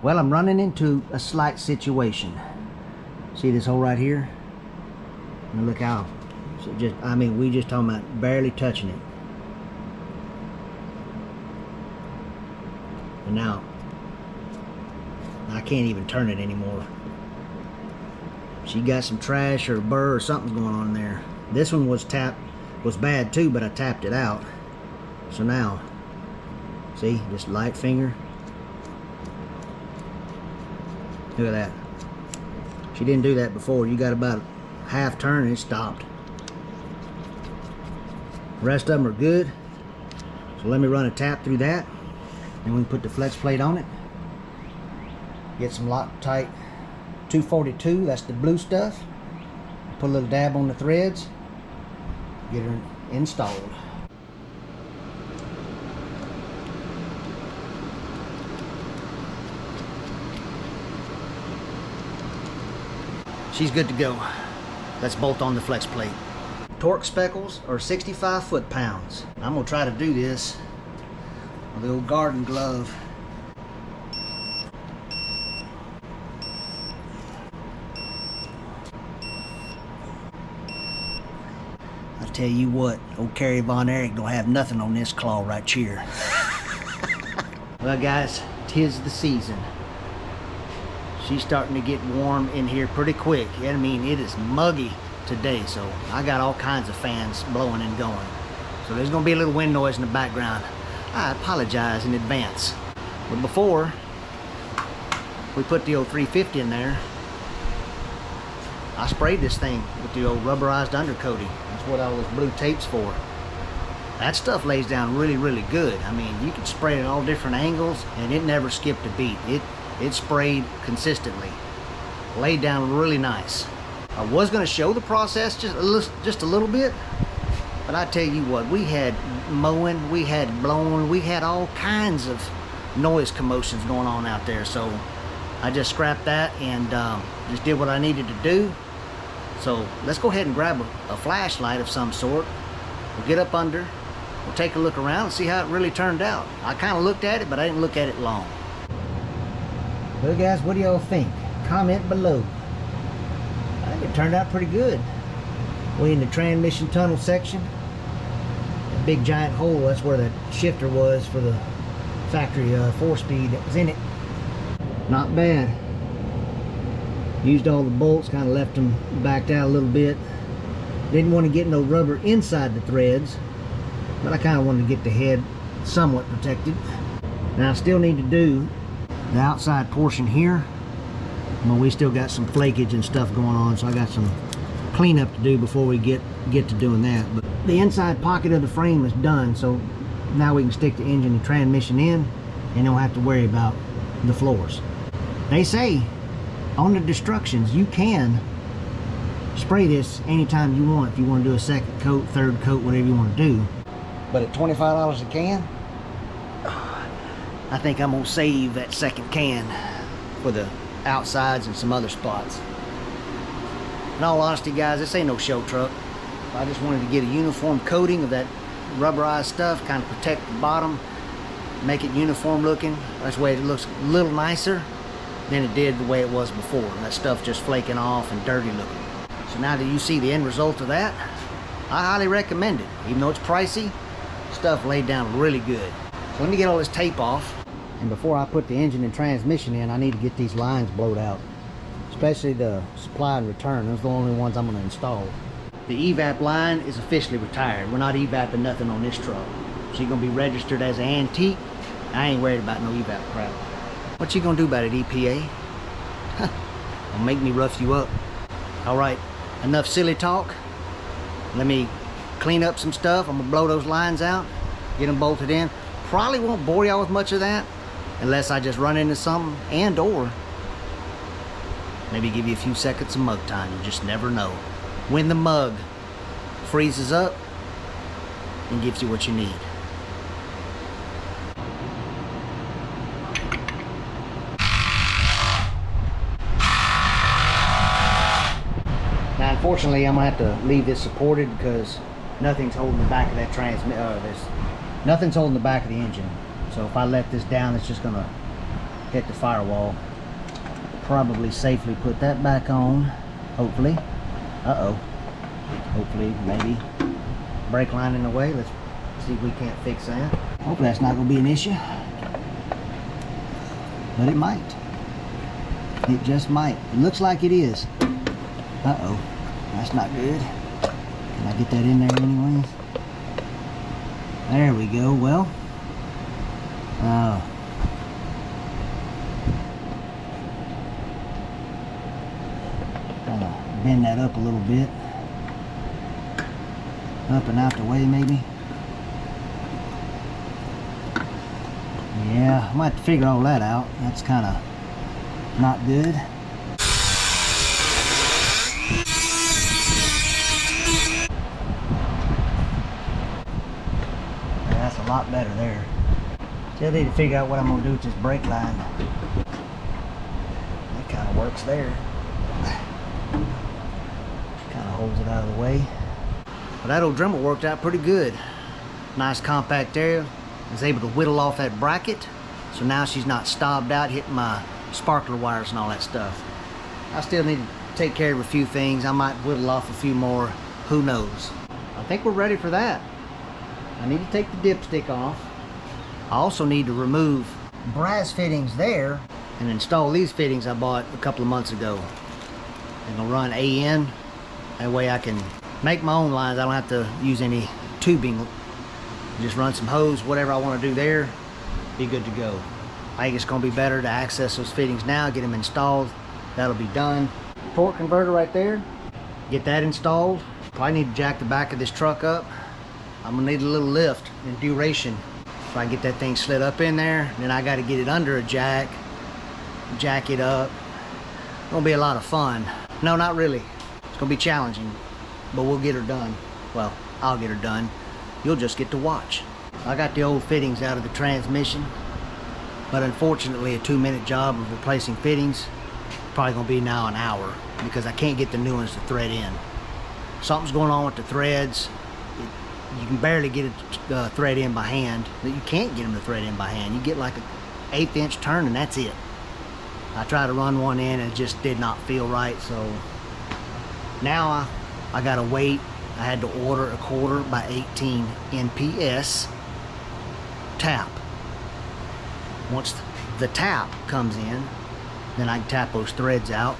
Well, I'm running into a slight situation. See this hole right here? And look how, we just talking about barely touching it. And now, I can't even turn it anymore. She got some trash or a burr or something's going on there. This one was bad too, but I tapped it out. So now, see, just light finger. Look at that. She didn't do that before. You got about a half turn and it stopped. The rest of them are good. So let me run a tap through that. And we can put the flex plate on it. Get some Loctite 242, that's the blue stuff. Put a little dab on the threads. Get her installed. She's good to go. Let's bolt on the flex plate. Torque speckles are 65 foot-pounds. I'm gonna try to do this with the old garden glove. I tell you what, old Carrie Von Erich don't have nothing on this claw right here. Well guys, 'tis the season. She's starting to get warm in here pretty quick. I mean, it is muggy today, so I got all kinds of fans blowing and going. So there's gonna be a little wind noise in the background. I apologize in advance. But before we put the old 350 in there, I sprayed this thing with the old rubberized undercoating. That's what all those blue tape's for. That stuff lays down really, really good. I mean, you can spray it at all different angles and it never skipped a beat. It sprayed consistently. Laid down really nice. I was gonna show the process just a little bit, but I tell you what, we had mowing, we had blowing, we had all kinds of noise commotions going on out there. So I just scrapped that and just did what I needed to do. So let's go ahead and grab a flashlight of some sort. We'll get up under, we'll take a look around and see how it really turned out. I kind of looked at it, but I didn't look at it long. Well guys, what do y'all think? Comment below. I think it turned out pretty good. We're in the transmission tunnel section. That big giant hole, that's where that shifter was for the factory 4-speed that was in it. Not bad. Used all the bolts, kind of left them backed out a little bit. Didn't want to get no rubber inside the threads, but I kind of wanted to get the head somewhat protected. Now I still need to do the outside portion here. Well, we still got some flakage and stuff going on, so I got some cleanup to do before we get to doing that. But the inside pocket of the frame is done, so now we can stick the engine and transmission in and don't have to worry about the floors. They say on the instructions you can spray this anytime you want, if you want to do a second coat, third coat, whatever you want to do. But at $25 a can, I think I'm gonna save that second can for the outsides and some other spots. In all honesty guys, this ain't no show truck. I just wanted to get a uniform coating of that rubberized stuff, kind of protect the bottom, make it uniform looking. That's the way it looks a little nicer than it did the way it was before. That stuff just flaking off and dirty looking. So now that you see the end result of that, I highly recommend it. Even though it's pricey, stuff laid down really good. So let me get all this tape off. And before I put the engine and transmission in, I need to get these lines blowed out. Especially the supply and return. Those are the only ones I'm going to install. The evap line is officially retired. We're not evapping nothing on this truck. She's going to be registered as an antique. I ain't worried about no evap crap. What you going to do about it, EPA? Don't make me rough you up. Alright, enough silly talk. Let me clean up some stuff. I'm going to blow those lines out. Get them bolted in. Probably won't bore y'all with much of that. Unless I just run into something. And or maybe give you a few seconds of mug time. You just never know. When the mug freezes up and gives you what you need. Now, unfortunately, I'm gonna have to leave this supported because nothing's holding the back of that nothing's holding the back of the engine. So if I let this down, it's just gonna hit the firewall. Probably safely put that back on, hopefully. Hopefully, maybe. Brake line in the way. Let's see if we can't fix that. Hopefully that's not gonna be an issue. But it might. It just might. It looks like it is. That's not good. Can I get that in there anyways? There we go. Well, kind of bend that up a little bit. Up and out the way, maybe. Yeah, I might have to figure all that out. That's kind of not good. That's a lot better there. Still need to figure out what I'm going to do with this brake line. That kind of works there. Kind of holds it out of the way. But that old Dremel worked out pretty good. Nice compact area. I was able to whittle off that bracket. So now she's not stobbed out hitting my sparkler wires and all that stuff. I still need to take care of a few things. I might whittle off a few more. Who knows? I think we're ready for that. I need to take the dipstick off. I also need to remove brass fittings there and install these fittings I bought a couple of months ago. And I'll run AN. That way I can make my own lines. I don't have to use any tubing. Just run some hose, whatever I want to do there, be good to go. I think it's going to be better to access those fittings now, get them installed. That'll be done. Torque converter right there. Get that installed. Probably need to jack the back of this truck up. I'm going to need a little lift and duration if I can get that thing slid up in there. Then I got to get it under a jack it up. It's going to be a lot of fun. No, not really. It's going to be challenging, but we'll get her done. Well, I'll get her done. You'll just get to watch. I got the old fittings out of the transmission, but unfortunately a 2-minute job of replacing fittings probably going to be now an hour because I can't get the new ones to thread in. Something's going on with the threads. You can barely get it thread in by hand. You can't get them to thread in by hand. You get like an 1/8 inch turn and that's it. I tried to run one in and it just did not feel right, so now I gotta wait. I had to order a 1/4x18 NPS tap. Once the tap comes in, then I can tap those threads out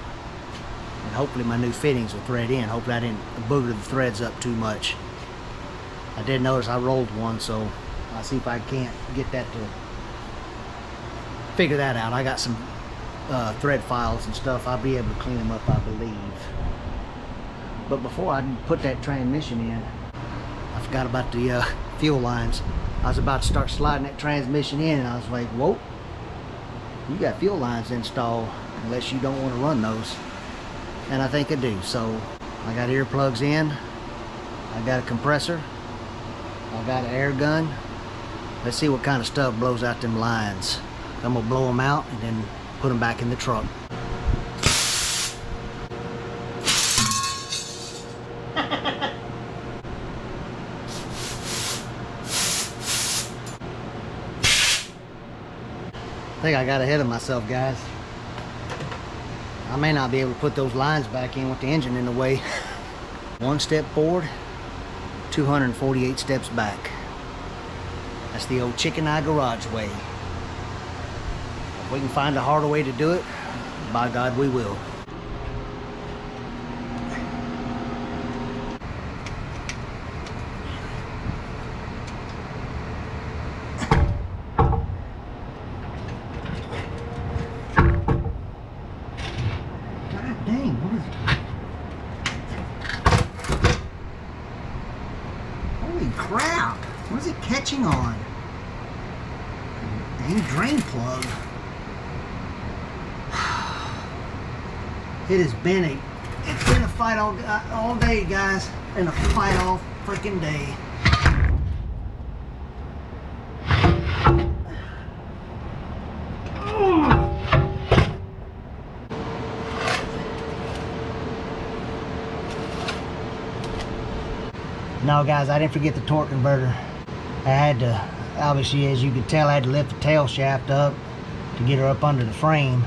and hopefully my new fittings will thread in. Hopefully I didn't booger the threads up too much. I did notice I rolled one, so I'll see if I can't get that to figure that out. I got some thread files and stuff. I'll be able to clean them up, I believe. But before I put that transmission in, I forgot about the fuel lines. I was about to start sliding that transmission in and I was like, whoa, you got fuel lines installed unless you don't want to run those. And I think I do. So I got earplugs in, I got a compressor, I got an air gun. Let's see what kind of stuff blows out them lines. I'm gonna blow them out and then put them back in the truck. I think I got ahead of myself, guys. I may not be able to put those lines back in with the engine in the way. One step forward, 248 steps back. That's the old chicken eye garage way. If we can find a harder way to do it, by God, we will. God dang, what is it? Holy crap! What is it catching on? Dang drain plug. It has been a fight all day, guys, and a fight all freaking day. No, guys, I didn't forget the torque converter. I had to, obviously, as you could tell, I had to lift the tail shaft up to get her up under the frame.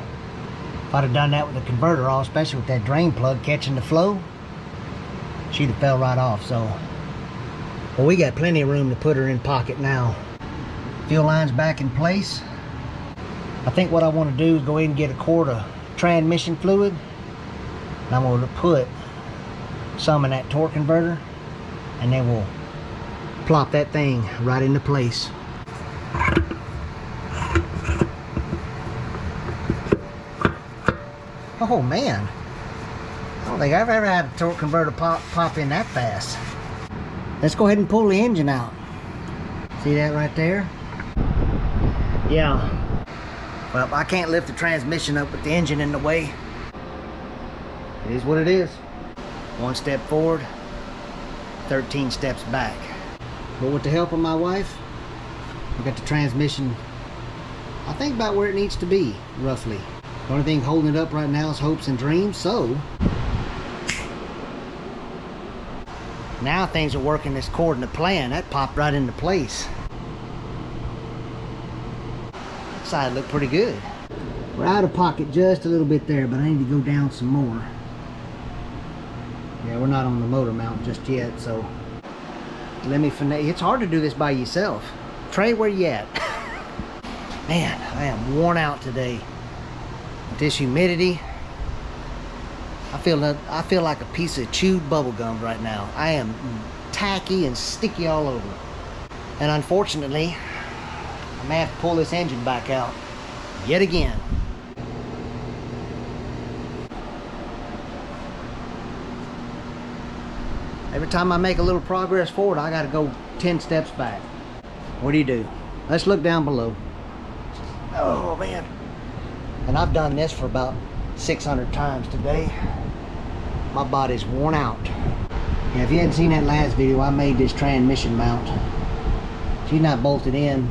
If I'd have done that with the converter off, especially with that drain plug catching the flow, she'd have fell right off. So, well, we got plenty of room to put her in pocket now. Fuel line's back in place. I think what I want to do is go ahead and get a quart of transmission fluid, and I'm going to put some in that torque converter, and then we'll plop that thing right into place. Oh man, I don't think I've ever had a torque converter pop in that fast. Let's go ahead and pull the engine out. See that right there? Yeah. Well, I can't lift the transmission up with the engine in the way. It is what it is. 1 step forward, 13 steps back. But with the help of my wife, we got the transmission, I think, about where it needs to be, roughly. The only thing holding it up right now is hopes and dreams, so now things are working according to plan. That popped right into place. Side looked pretty good. We're out of pocket just a little bit there, but I need to go down some more. Yeah, we're not on the motor mount just yet, so let me finesse. It's hard to do this by yourself. Trey, where you at? Man, I am worn out today. With this humidity, I feel like a piece of chewed bubble gum right now. I am tacky and sticky all over. And unfortunately, I may have to pull this engine back out yet again. Every time I make a little progress forward, I gotta go 10 steps back. What do you do? Let's look down below. Oh man. And I've done this for about 600 times today. My body's worn out. Yeah, if you hadn't seen that last video, I made this transmission mount. She's not bolted in.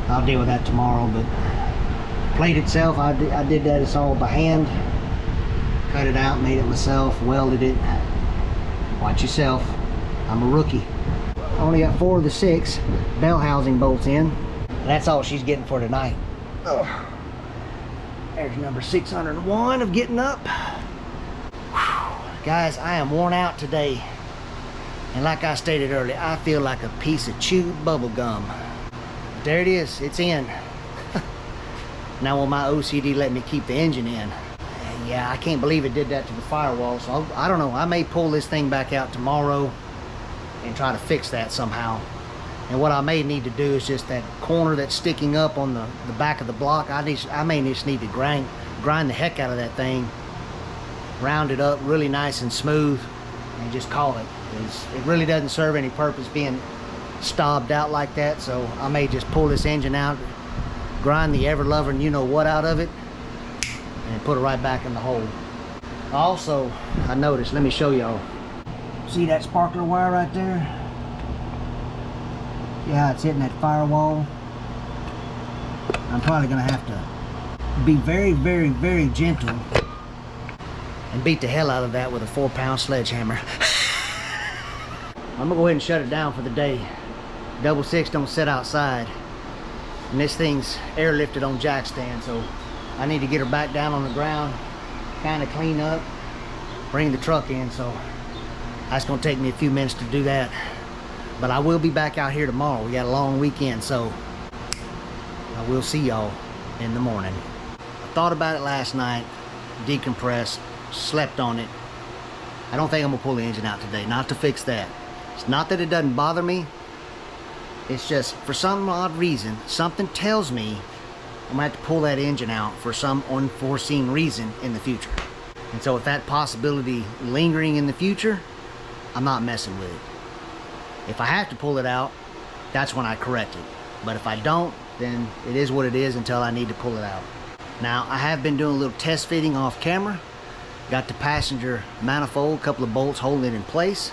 I'll deal with that tomorrow, but plate itself, I did that. It's all by hand. Cut it out, made it myself, welded it. Watch yourself. I'm a rookie. Only got 4 of the 6 bell housing bolts in. That's all she's getting for tonight. Oh. There's number 601 of getting up. Whew. Guys, I am worn out today. And like I stated earlier, I feel like a piece of chewed bubble gum. There it is, it's in. Now will my OCD let me keep the engine in? Yeah, I can't believe it did that to the firewall, so I don't know. I may pull this thing back out tomorrow and try to fix that somehow. And what I may need to do is just that corner that's sticking up on the back of the block, I may just need to grind the heck out of that thing, round it up really nice and smooth, and just call it. It really doesn't serve any purpose being stobbed out like that, so I may just pull this engine out, grind the ever-loving you-know-what out of it, and put it right back in the hole. Also, I noticed, let me show y'all. See that sparkler wire right there? Yeah, it's hitting that firewall. I'm probably gonna have to be very, very, very gentle and beat the hell out of that with a 4-pound sledgehammer. I'm gonna go ahead and shut it down for the day. 66 don't sit outside. And this thing's airlifted on jack stand, so I need to get her back down on the ground, kind of clean up, bring the truck in. So That's gonna take me a few minutes to do that, but I will be back out here tomorrow. We got a long weekend, so I will see y'all in the morning. I thought about it last night, decompressed, slept on it. I don't think I'm gonna pull the engine out today, not to fix that. It's not that it doesn't bother me, it's just for some odd reason, something tells me I'm gonna have to pull that engine out for some unforeseen reason in the future. And so with that possibility lingering in the future, I'm not messing with it. If I have to pull it out, that's when I correct it. But if I don't, then it is what it is until I need to pull it out. Now, I have been doing a little test fitting off camera. Got the passenger manifold, a couple of bolts holding it in place.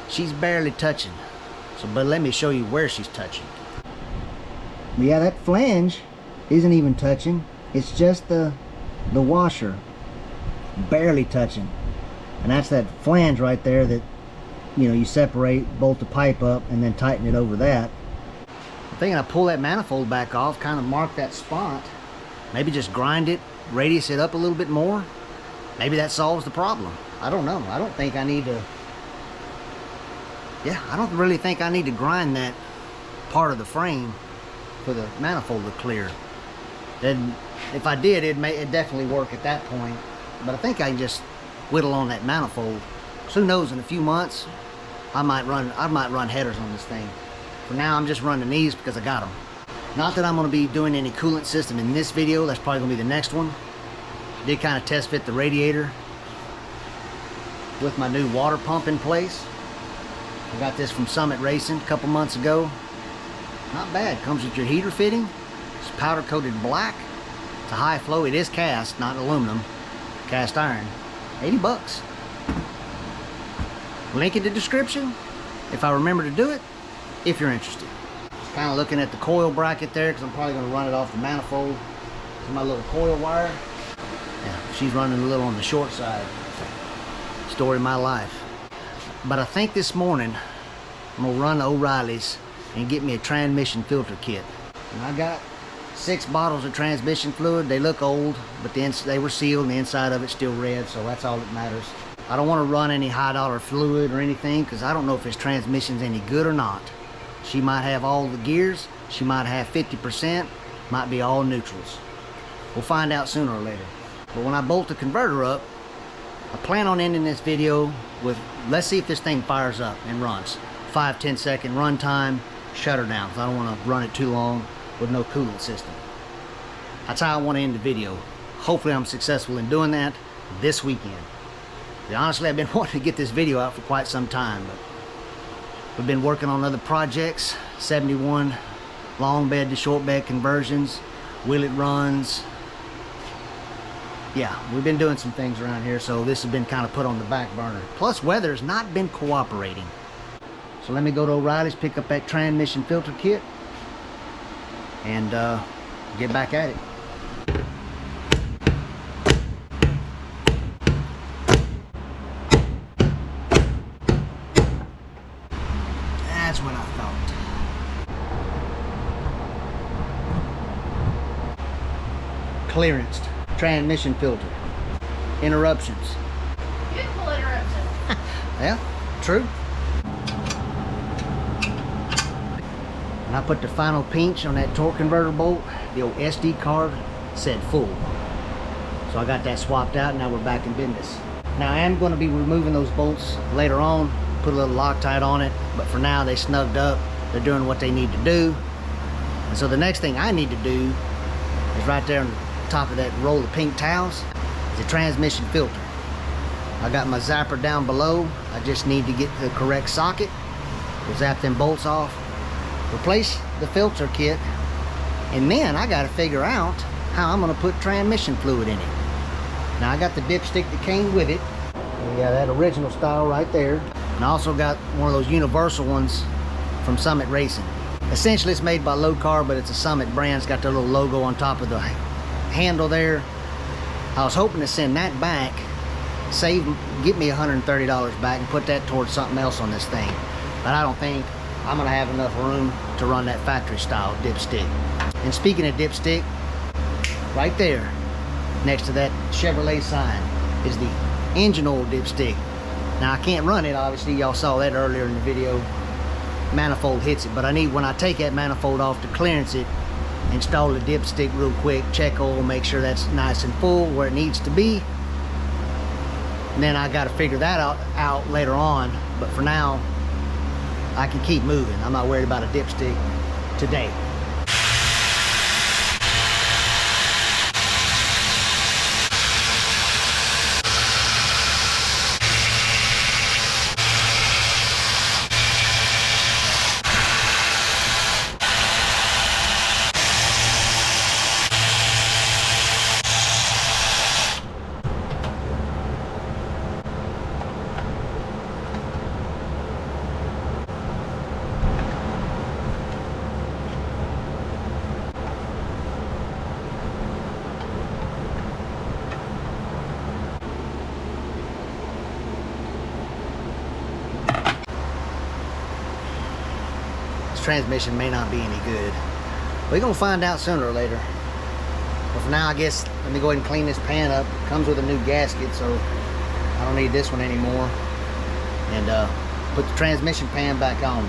She's barely touching. But let me show you where she's touching. Yeah, that flange isn't even touching. It's just the washer barely touching. And that's that flange right there that, you know, you separate, bolt the pipe up, and then tighten it over that. I'm thinking I pull that manifold back off, kind of mark that spot, maybe just grind it, radius it up a little bit more. Maybe that solves the problem. I don't know. I don't think I need to, I don't really think I need to grind that part of the frame for the manifold to clear. And if I did, it'd definitely work at that point. But I think I can just whittle on that manifold. So who knows, in a few months, I might run headers on this thing. For now, I'm just running these because I got them. Not that I'm going to be doing any coolant system in this video. That's probably going to be the next one. I did kind of test fit the radiator with my new water pump in place. I got this from Summit Racing a couple months ago. Not bad. Comes with your heater fitting. It's powder coated black. It's a high flow. It is cast, not aluminum. Cast iron. 80 bucks. Link in the description if I remember to do it, if you're interested. Just kind of looking at the coil bracket there because I'm probably going to run it off the manifold. This is my little coil wire. Yeah, she's running a little on the short side. Story of my life. But I think this morning I'm going to run to O'Reilly's and get me a transmission filter kit. And I got 6 bottles of transmission fluid. They look old, but they were sealed and the inside of it's still red, so that's all that matters. I don't want to run any high dollar fluid or anything because I don't know if this transmission's any good or not. She might have all the gears, she might have 50%, might be all neutrals. We'll find out sooner or later. But when I bolt the converter up, I plan on ending this video with, let's see if this thing fires up and runs. 5-10 second run time, shut her down, because I don't want to run it too long with no coolant system. That's how I want to end the video. Hopefully I'm successful in doing that this weekend. Honestly, I've been wanting to get this video out for quite some time, but we've been working on other projects, 71 long bed to short bed conversions, wheel it runs. Yeah, we've been doing some things around here, so this has been kind of put on the back burner. Plus, weather's not been cooperating. So let me go to O'Reilly's, pick up that transmission filter kit, and get back at it. That's what I thought. Clearance, transmission filter, interruptions. Beautiful interruptions. Yeah, true. And I put the final pinch on that torque converter bolt. The old SD card said full. So I got that swapped out, and now we're back in business. Now I am going to be removing those bolts later on, put a little Loctite on it, but for now they snugged up. They're doing what they need to do. And so the next thing I need to do is right there on the top of that roll of pink towels is a transmission filter. I got my zapper down below. I just need to get the correct socket. We'll zap them bolts off, replace the filter kit, and then I got to figure out how I'm going to put transmission fluid in it. Now I got the dipstick that came with it. Yeah, that original style right there. And I also got one of those universal ones from Summit Racing. Essentially it's made by Low Carb, but it's a Summit brand. It's got their little logo on top of the handle there. I was hoping to send that back, get me $130 back and put that towards something else on this thing. But I don't think I'm gonna have enough room to run that factory style dipstick. And speaking of dipstick, right there next to that Chevrolet sign is the engine oil dipstick. Now I can't run it, obviously, y'all saw that earlier in the video. Manifold hits it, but I need, when I take that manifold off to clearance it, install the dipstick real quick, check oil, make sure that's nice and full where it needs to be. And then I got to figure that out later on, but for now I can keep moving. I'm not worried about a dipstick today. Transmission may not be any good. We're gonna find out sooner or later. But for now, I guess let me go ahead and clean this pan up. It comes with a new gasket, so I don't need this one anymore. And put the transmission pan back on.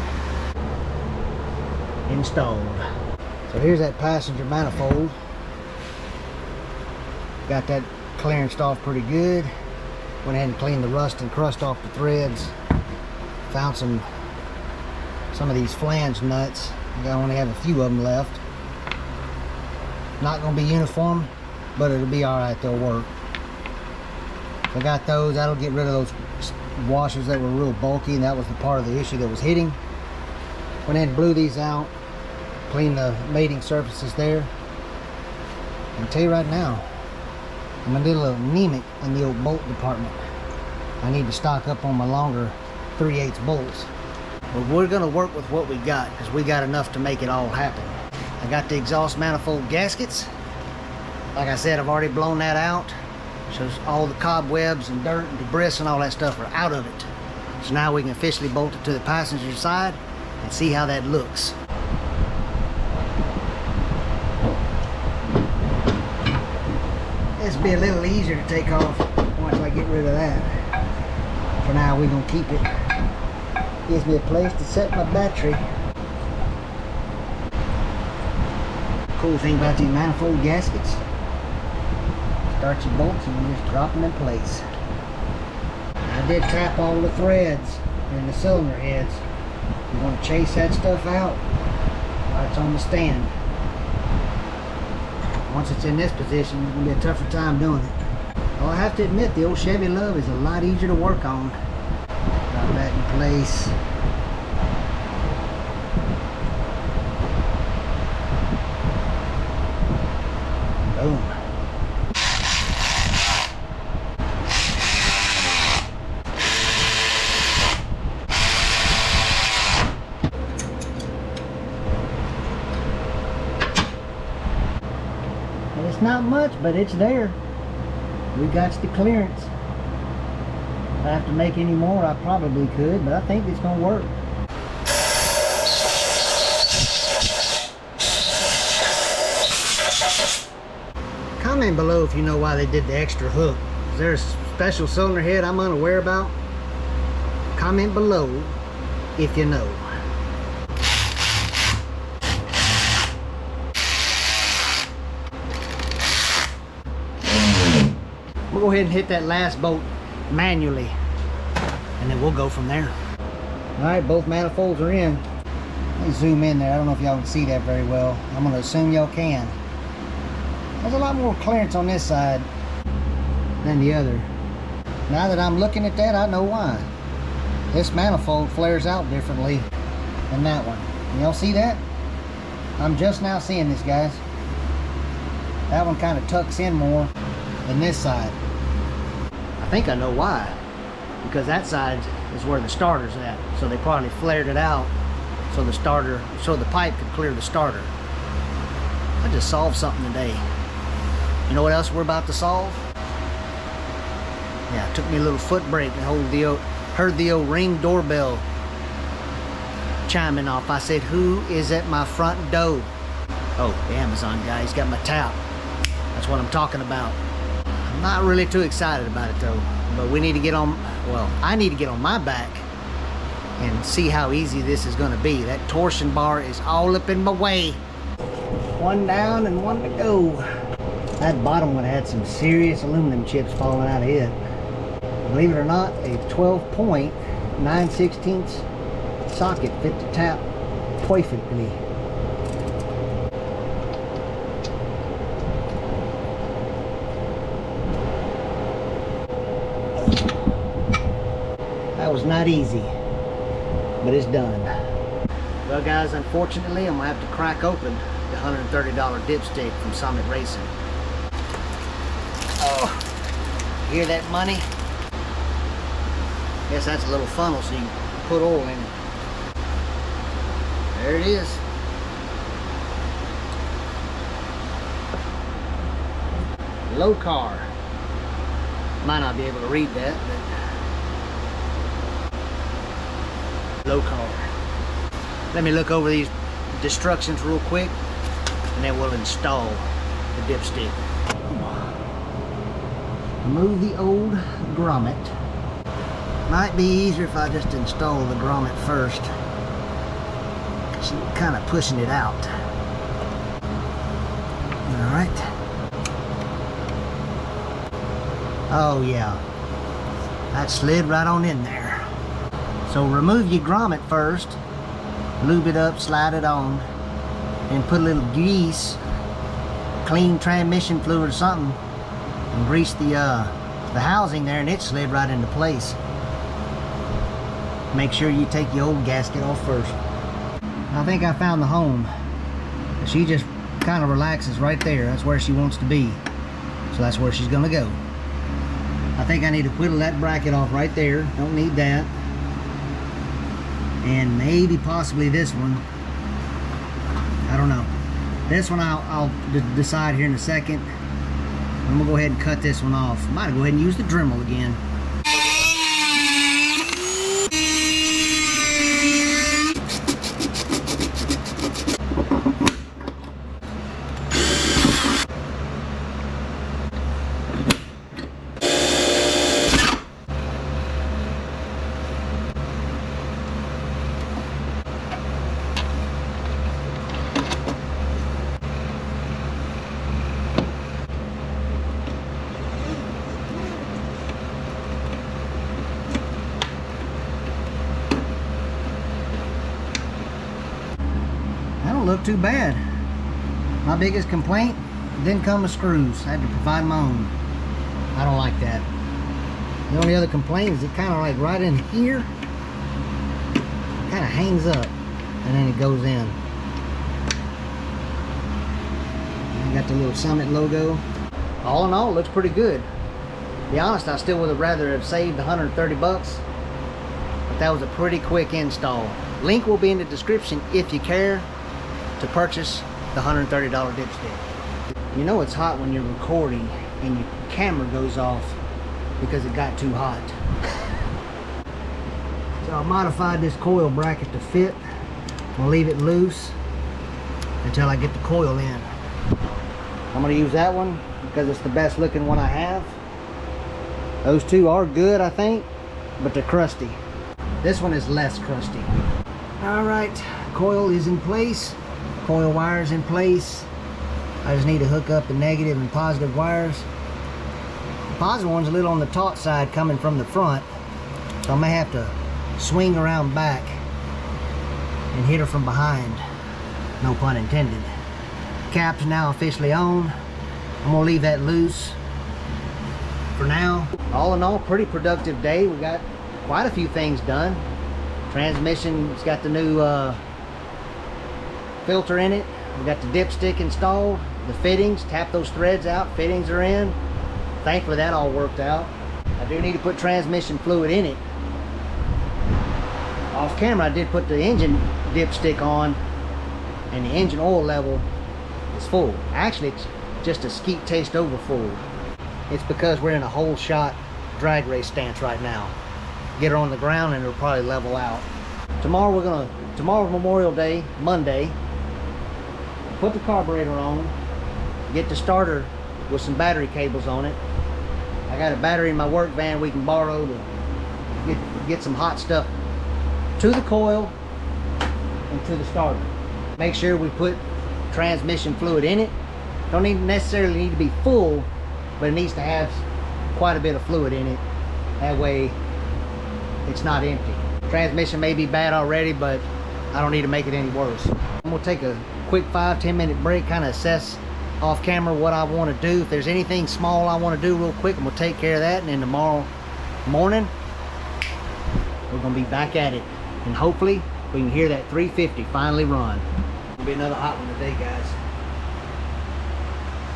Installed. So here's that passenger manifold. Got that clearanced off pretty good. Went ahead and cleaned the rust and crust off the threads. Found some of these flange nuts. I only have a few of them left. Not gonna be uniform, but it'll be all right. They'll work. So I got those. That'll get rid of those washers that were real bulky, and that was the part of the issue that was hitting. Went ahead and blew these out, cleaned the mating surfaces there. And I'll tell you right now, I'm a little anemic in the old bolt department. I need to stock up on my longer 3/8 bolts. But we're gonna work with what we got, because we got enough to make it all happen. I got the exhaust manifold gaskets. Like I said, I've already blown that out. So all the cobwebs and dirt and debris and all that stuff are out of it. So now we can officially bolt it to the passenger side and see how that looks. This will be a little easier to take off once I get rid of that. For now, we're gonna keep it. Gives me a place to set my battery. Cool thing about these manifold gaskets, start your bolts and you just drop them in place. I did tap all the threads in the cylinder heads. You want to chase that stuff out while it's on the stand. Once it's in this position, it's going to be a tougher time doing it. Well, I have to admit, the old Chevy Luv is a lot easier to work on. Drop that in place. Boom. And it's not much, but it's there. We got the clearance. If I have to make any more, I probably could, but I think it's going to work. Comment below if you know why they did the extra hook. Is there a special cylinder head I'm unaware about? Comment below if you know. We'll go ahead and hit that last bolt manually, and then we'll go from there. Alright, both manifolds are in. Let me zoom in there. I don't know if y'all can see that very well. I'm going to assume y'all can. There's a lot more clearance on this side than the other. Now that I'm looking at that, I know why. This manifold flares out differently than that one. Y'all see that? I'm just now seeing this, guys. That one kind of tucks in more than this side. I think I know why. Because that side is where the starter's at. So they probably flared it out so the pipe could clear the starter. I just solved something today. You know what else we're about to solve? Yeah, it took me a little foot brake to heard the old Ring doorbell chiming off. I said, who is at my front door? Oh, the Amazon guy, he's got my tap. That's what I'm talking about. I'm not really too excited about it though. but we need to get on, well, I need to get on my back and see how easy this is gonna be. That torsion bar is all up in my way. One down and one to go. That bottom one had some serious aluminum chips falling out of it. Believe it or not, a 12-point 9/16 socket fit to tap perfectly. That was not easy, but it's done. Well guys, unfortunately I'm gonna have to crack open the $130 dipstick from Summit Racing. Oh, hear that money? Guess that's a little funnel so you can put oil in it. There it is. Low car. Might not be able to read that, but low car. Let me look over these instructions real quick and then we'll install the dipstick. Remove the old grommet. Might be easier if I just install the grommet first. She's kind of pushing it out. Alright. Oh yeah, that slid right on in there. So remove your grommet first, lube it up, slide it on, and put a little grease, clean transmission fluid or something, and grease the housing there, and it slid right into place. Make sure you take your old gasket off first. I think I found the home. She just kind of relaxes right there. That's where she wants to be. So that's where she's gonna go. I think I need to whittle that bracket off right there. Don't need that. And maybe possibly this one. I don't know. This one I'll decide here in a second. I'm gonna go ahead and cut this one off. Might go ahead and use the Dremel again. Look too bad. My biggest complaint, didn't come with screws. I had to provide my own. I don't like that. The only other complaint is it kind of like right in here, kind of hangs up and then it goes in. I got the little Summit logo. All in all, it looks pretty good. To be honest, I still would have rather have saved 130 bucks, but that was a pretty quick install. Link will be in the description if you care to purchase the $130 dipstick. You know it's hot when you're recording and your camera goes off because it got too hot. So I modified this coil bracket to fit. I'm gonna leave it loose until I get the coil in. I'm gonna use that one because it's the best looking one I have. Those two are good, I think, but they're crusty. This one is less crusty. All right, coil is in place. Coil wires in place. I just need to hook up the negative and positive wires. The positive one's a little on the taut side coming from the front, so I may have to swing around back and hit her from behind. No pun intended. Cap's now officially on. I'm gonna leave that loose for now. All in all, pretty productive day. We got quite a few things done. Transmission's got the new filter in it. We got the dipstick installed, the fittings, tap those threads out, fittings are in. Thankfully that all worked out. I do need to put transmission fluid in it. Off camera I did put the engine dipstick on and the engine oil level is full. Actually it's just a skeet taste over full. It's because we're in a whole shot drag race stance right now. Get her on the ground and it'll probably level out. Tomorrow's Memorial Day, Monday. Put the carburetor on, get the starter with some battery cables on it. I got a battery in my work van we can borrow to get some hot stuff to the coil and to the starter. Make sure we put transmission fluid in it. Don't necessarily need to be full, but it needs to have quite a bit of fluid in it. That way it's not empty. Transmission may be bad already, but I don't need to make it any worse. I'm gonna take a quick 5-10 minute break, kind of assess off camera what I want to do. If there's anything small I want to do real quick, I'm gonna take care of that, and then tomorrow morning we're gonna be back at it, and hopefully we can hear that 350 finally run. It'll be another hot one today, guys.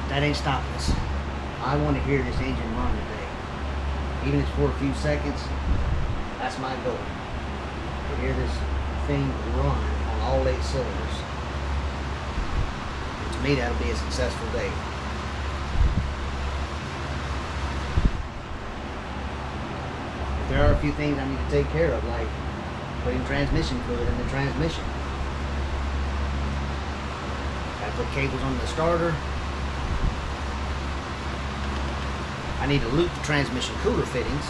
That ain't stopping us. I want to hear this engine run today, even if it's for a few seconds. That's my goal, to hear this thing run on all 8 cylinders. And to me, that'll be a successful day. There are a few things I need to take care of, like putting transmission fluid in the transmission. Gotta put cables on the starter. I need to loop the transmission cooler fittings,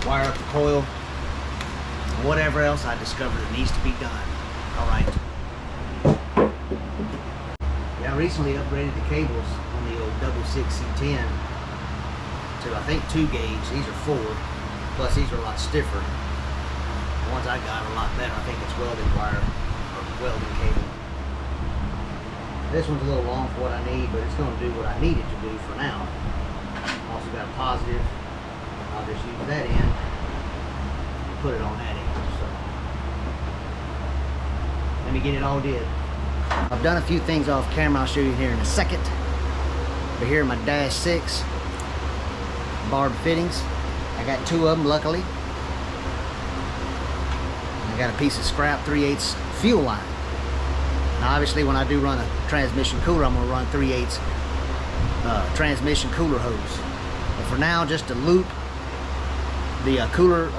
wire up the coil, whatever else I discover that needs to be done. All right. Yeah, I recently upgraded the cables on the old 66C10 to, I think, 2 gauge. These are 4, plus these are a lot stiffer. The ones I got are a lot better. I think it's welding wire or welding cable. This one's a little long for what I need, but it's going to do what I need it to do for now. Also got a positive. I'll just use that end and put it on that end. So let me get it all did. I've done a few things off camera. I'll show you here in a second. But here are my dash 6 barb fittings. I got 2 of them, luckily. I got a piece of scrap 3/8 fuel line. Now obviously when I do run a transmission cooler, I'm going to run 3/8 transmission cooler hose. But for now, just to loop the cooler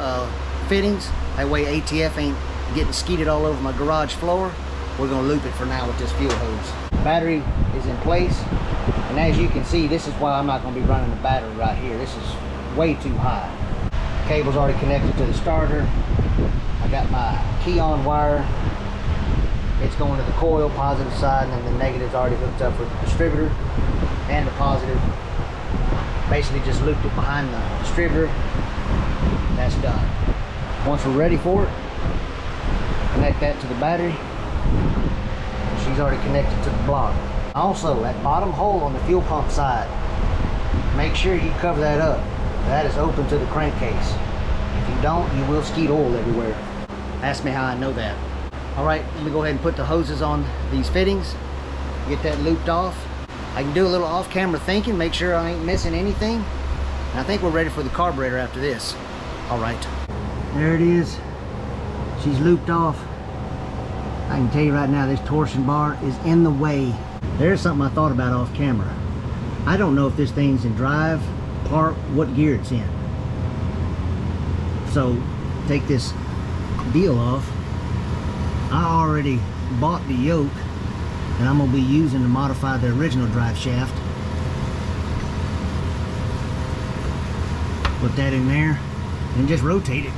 fittings, that way ATF ain't getting skeeted all over my garage floor, we're going to loop it for now with this fuel hose. Battery is in place, and as you can see, this is why I'm not going to be running the battery right here. This is way too high. Cable's already connected to the starter. I got my key on wire. It's going to the coil, positive side, and then the negative's already hooked up with the distributor and the positive. Basically just looped it behind the distributor. That's done. Once we're ready for it, connect that to the battery. She's already connected to the block. Also, that bottom hole on the fuel pump side, make sure you cover that up. That is open to the crankcase. If you don't, you will skeet oil everywhere. Ask me how I know that. Alright, let me go ahead and put the hoses on these fittings, get that looped off. I can do a little off-camera thinking, make sure I ain't missing anything. And I think we're ready for the carburetor after this. Alright. There it is. She's looped off. I can tell you right now, this torsion bar is in the way. There's something I thought about off camera. I don't know if this thing's in drive, park, what gear it's in. So, take this deal off. I already bought the yoke, and I'm going to be using to modify the original drive shaft. Put that in there and just rotate it.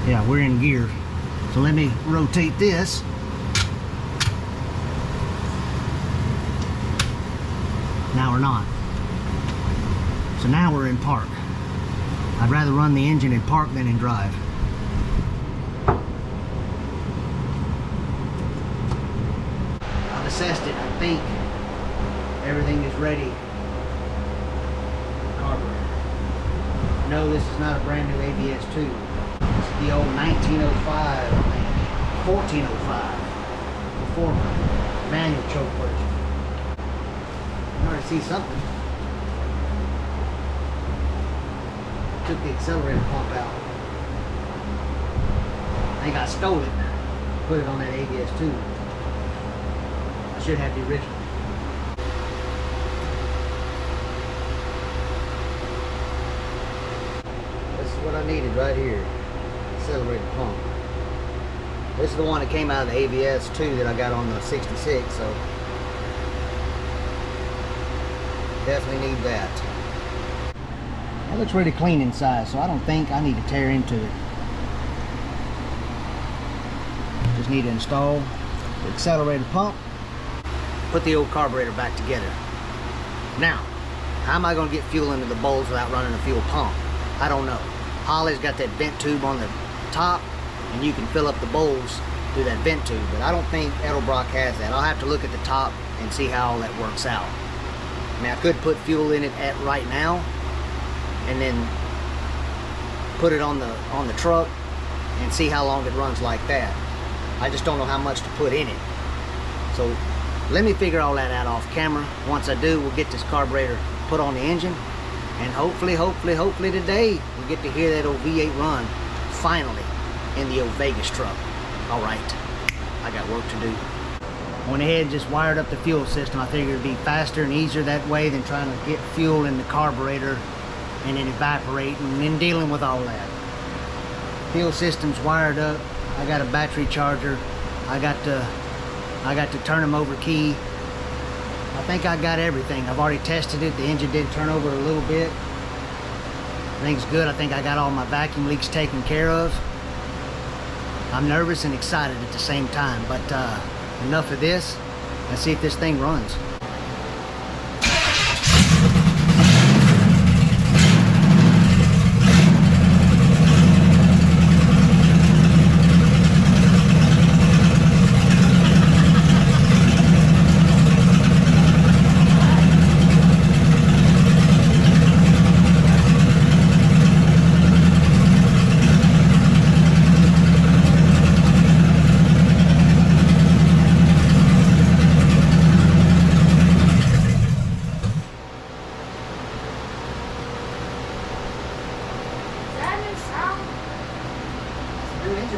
Yeah, we're in gear. So let me rotate this. Now we're not. So now we're in park. I'd rather run the engine in park than in drive. I've assessed it. I think everything is ready. Carburetor. No, this is not a brand new ABS2. This is the old 1905, I think. 1405. The former manual choke version. I already see something. Took the accelerator pump out. I think I stole it, put it on that ABS2. I should have the original. This is what I needed right here. Accelerator pump. This is the one that came out of the ABS2 that I got on the 66, so Definitely need that. That looks really clean inside, so I don't think I need to tear into it. Just need to install the accelerator pump, put the old carburetor back together. Now, how am I going to get fuel into the bowls without running a fuel pump? I don't know. Holly's got that vent tube on the top, and you can fill up the bowls through that vent tube, but I don't think Edelbrock has that. I'll have to look at the top and see how all that works out. I mean, I could put fuel in it at right now, and then put it on the truck and see how long it runs like that. I just don't know how much to put in it. So let me figure all that out off camera. Once I do, we'll get this carburetor put on the engine, and hopefully today we'll get to hear that old V8 run finally in the old Vegas truck. All right, I got work to do. Went ahead and just wired up the fuel system. I figured it'd be faster and easier that way than trying to get fuel in the carburetor and then evaporate and then dealing with all that. Fuel system's wired up. I got a battery charger. I got to turn them over key. I think I got everything. I've already tested it. The engine did turn over a little bit. Everything's good. I think I got all my vacuum leaks taken care of. I'm nervous and excited at the same time, but enough of this. Let's see if this thing runs.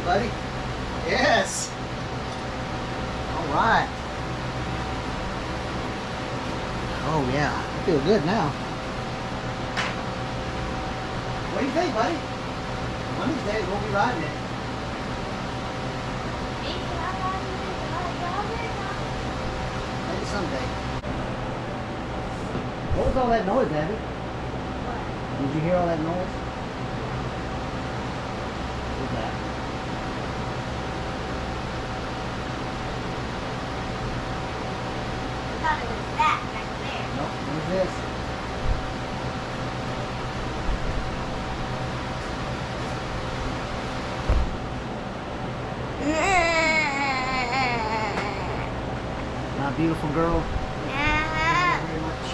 Buddy. Yes. All right. Oh yeah, I feel good now. What do you think, buddy? One of these days we'll be riding it. Maybe someday. What was all that noise, Abby? What? Did you hear all that noise? What was that? It was that back there. Nope, what's this? My beautiful girl. Thank you very much.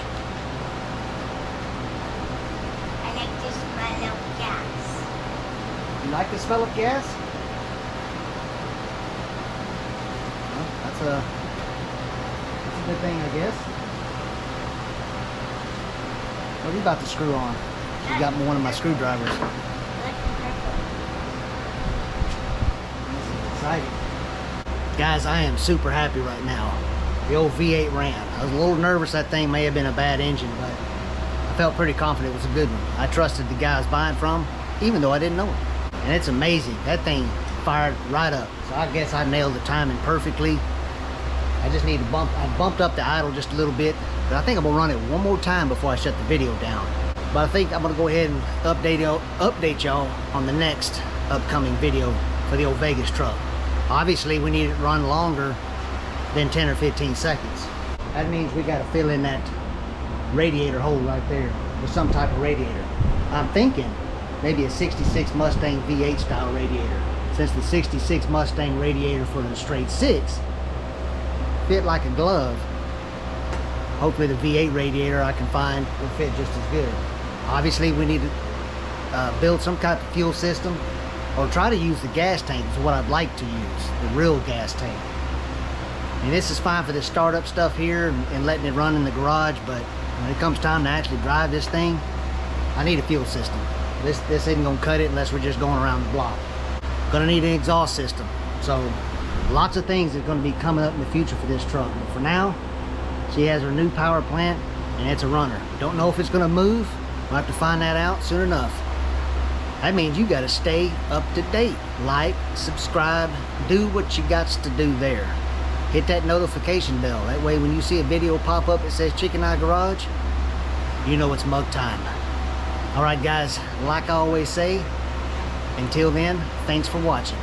I like to smell of gas. You like the smell of gas? Well, that's a good thing, I guess. What are you about to screw on? You got one of my screwdrivers. This is exciting. Guys, I am super happy right now. The old V8 ran. I was a little nervous that thing may have been a bad engine, but I felt pretty confident it was a good one. I trusted the guy I was buying from, even though I didn't know it. And it's amazing. That thing fired right up. So I guess I nailed the timing perfectly. I just need to I bumped up the idle just a little bit, but I think I'm gonna run it one more time before I shut the video down. But I think I'm gonna go ahead and update y'all on the next upcoming video for the old Vegas truck. Obviously, we need it run longer than 10 or 15 seconds. That means we gotta fill in that radiator hole right there with some type of radiator. I'm thinking maybe a 66 Mustang V8 style radiator, since the 66 Mustang radiator for the straight six fit like a glove. Hopefully the V8 radiator I can find will fit just as good. Obviously we need to build some kind of fuel system, or try to use the gas tank is what I'd like to use, the real gas tank. And this is fine for the startup stuff here and letting it run in the garage, but when it comes time to actually drive this thing, I need a fuel system. This isn't gonna cut it unless we're just going around the block. Gonna need an exhaust system. So lots of things are gonna be coming up in the future for this truck. But for now, she has her new power plant and it's a runner. Don't know if it's gonna move. We'll have to find that out soon enough. That means you gotta stay up to date. Like, subscribe, do what you got to do there. Hit that notification bell. That way when you see a video pop up that says Chicken Eye Garage, you know it's mug time. Alright guys, like I always say, until then, thanks for watching.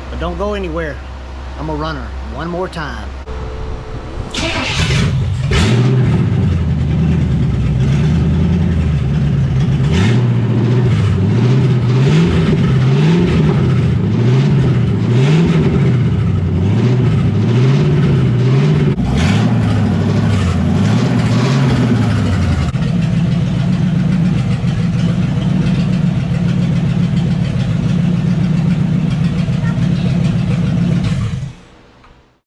But don't go anywhere. I'm gonna run her one more time.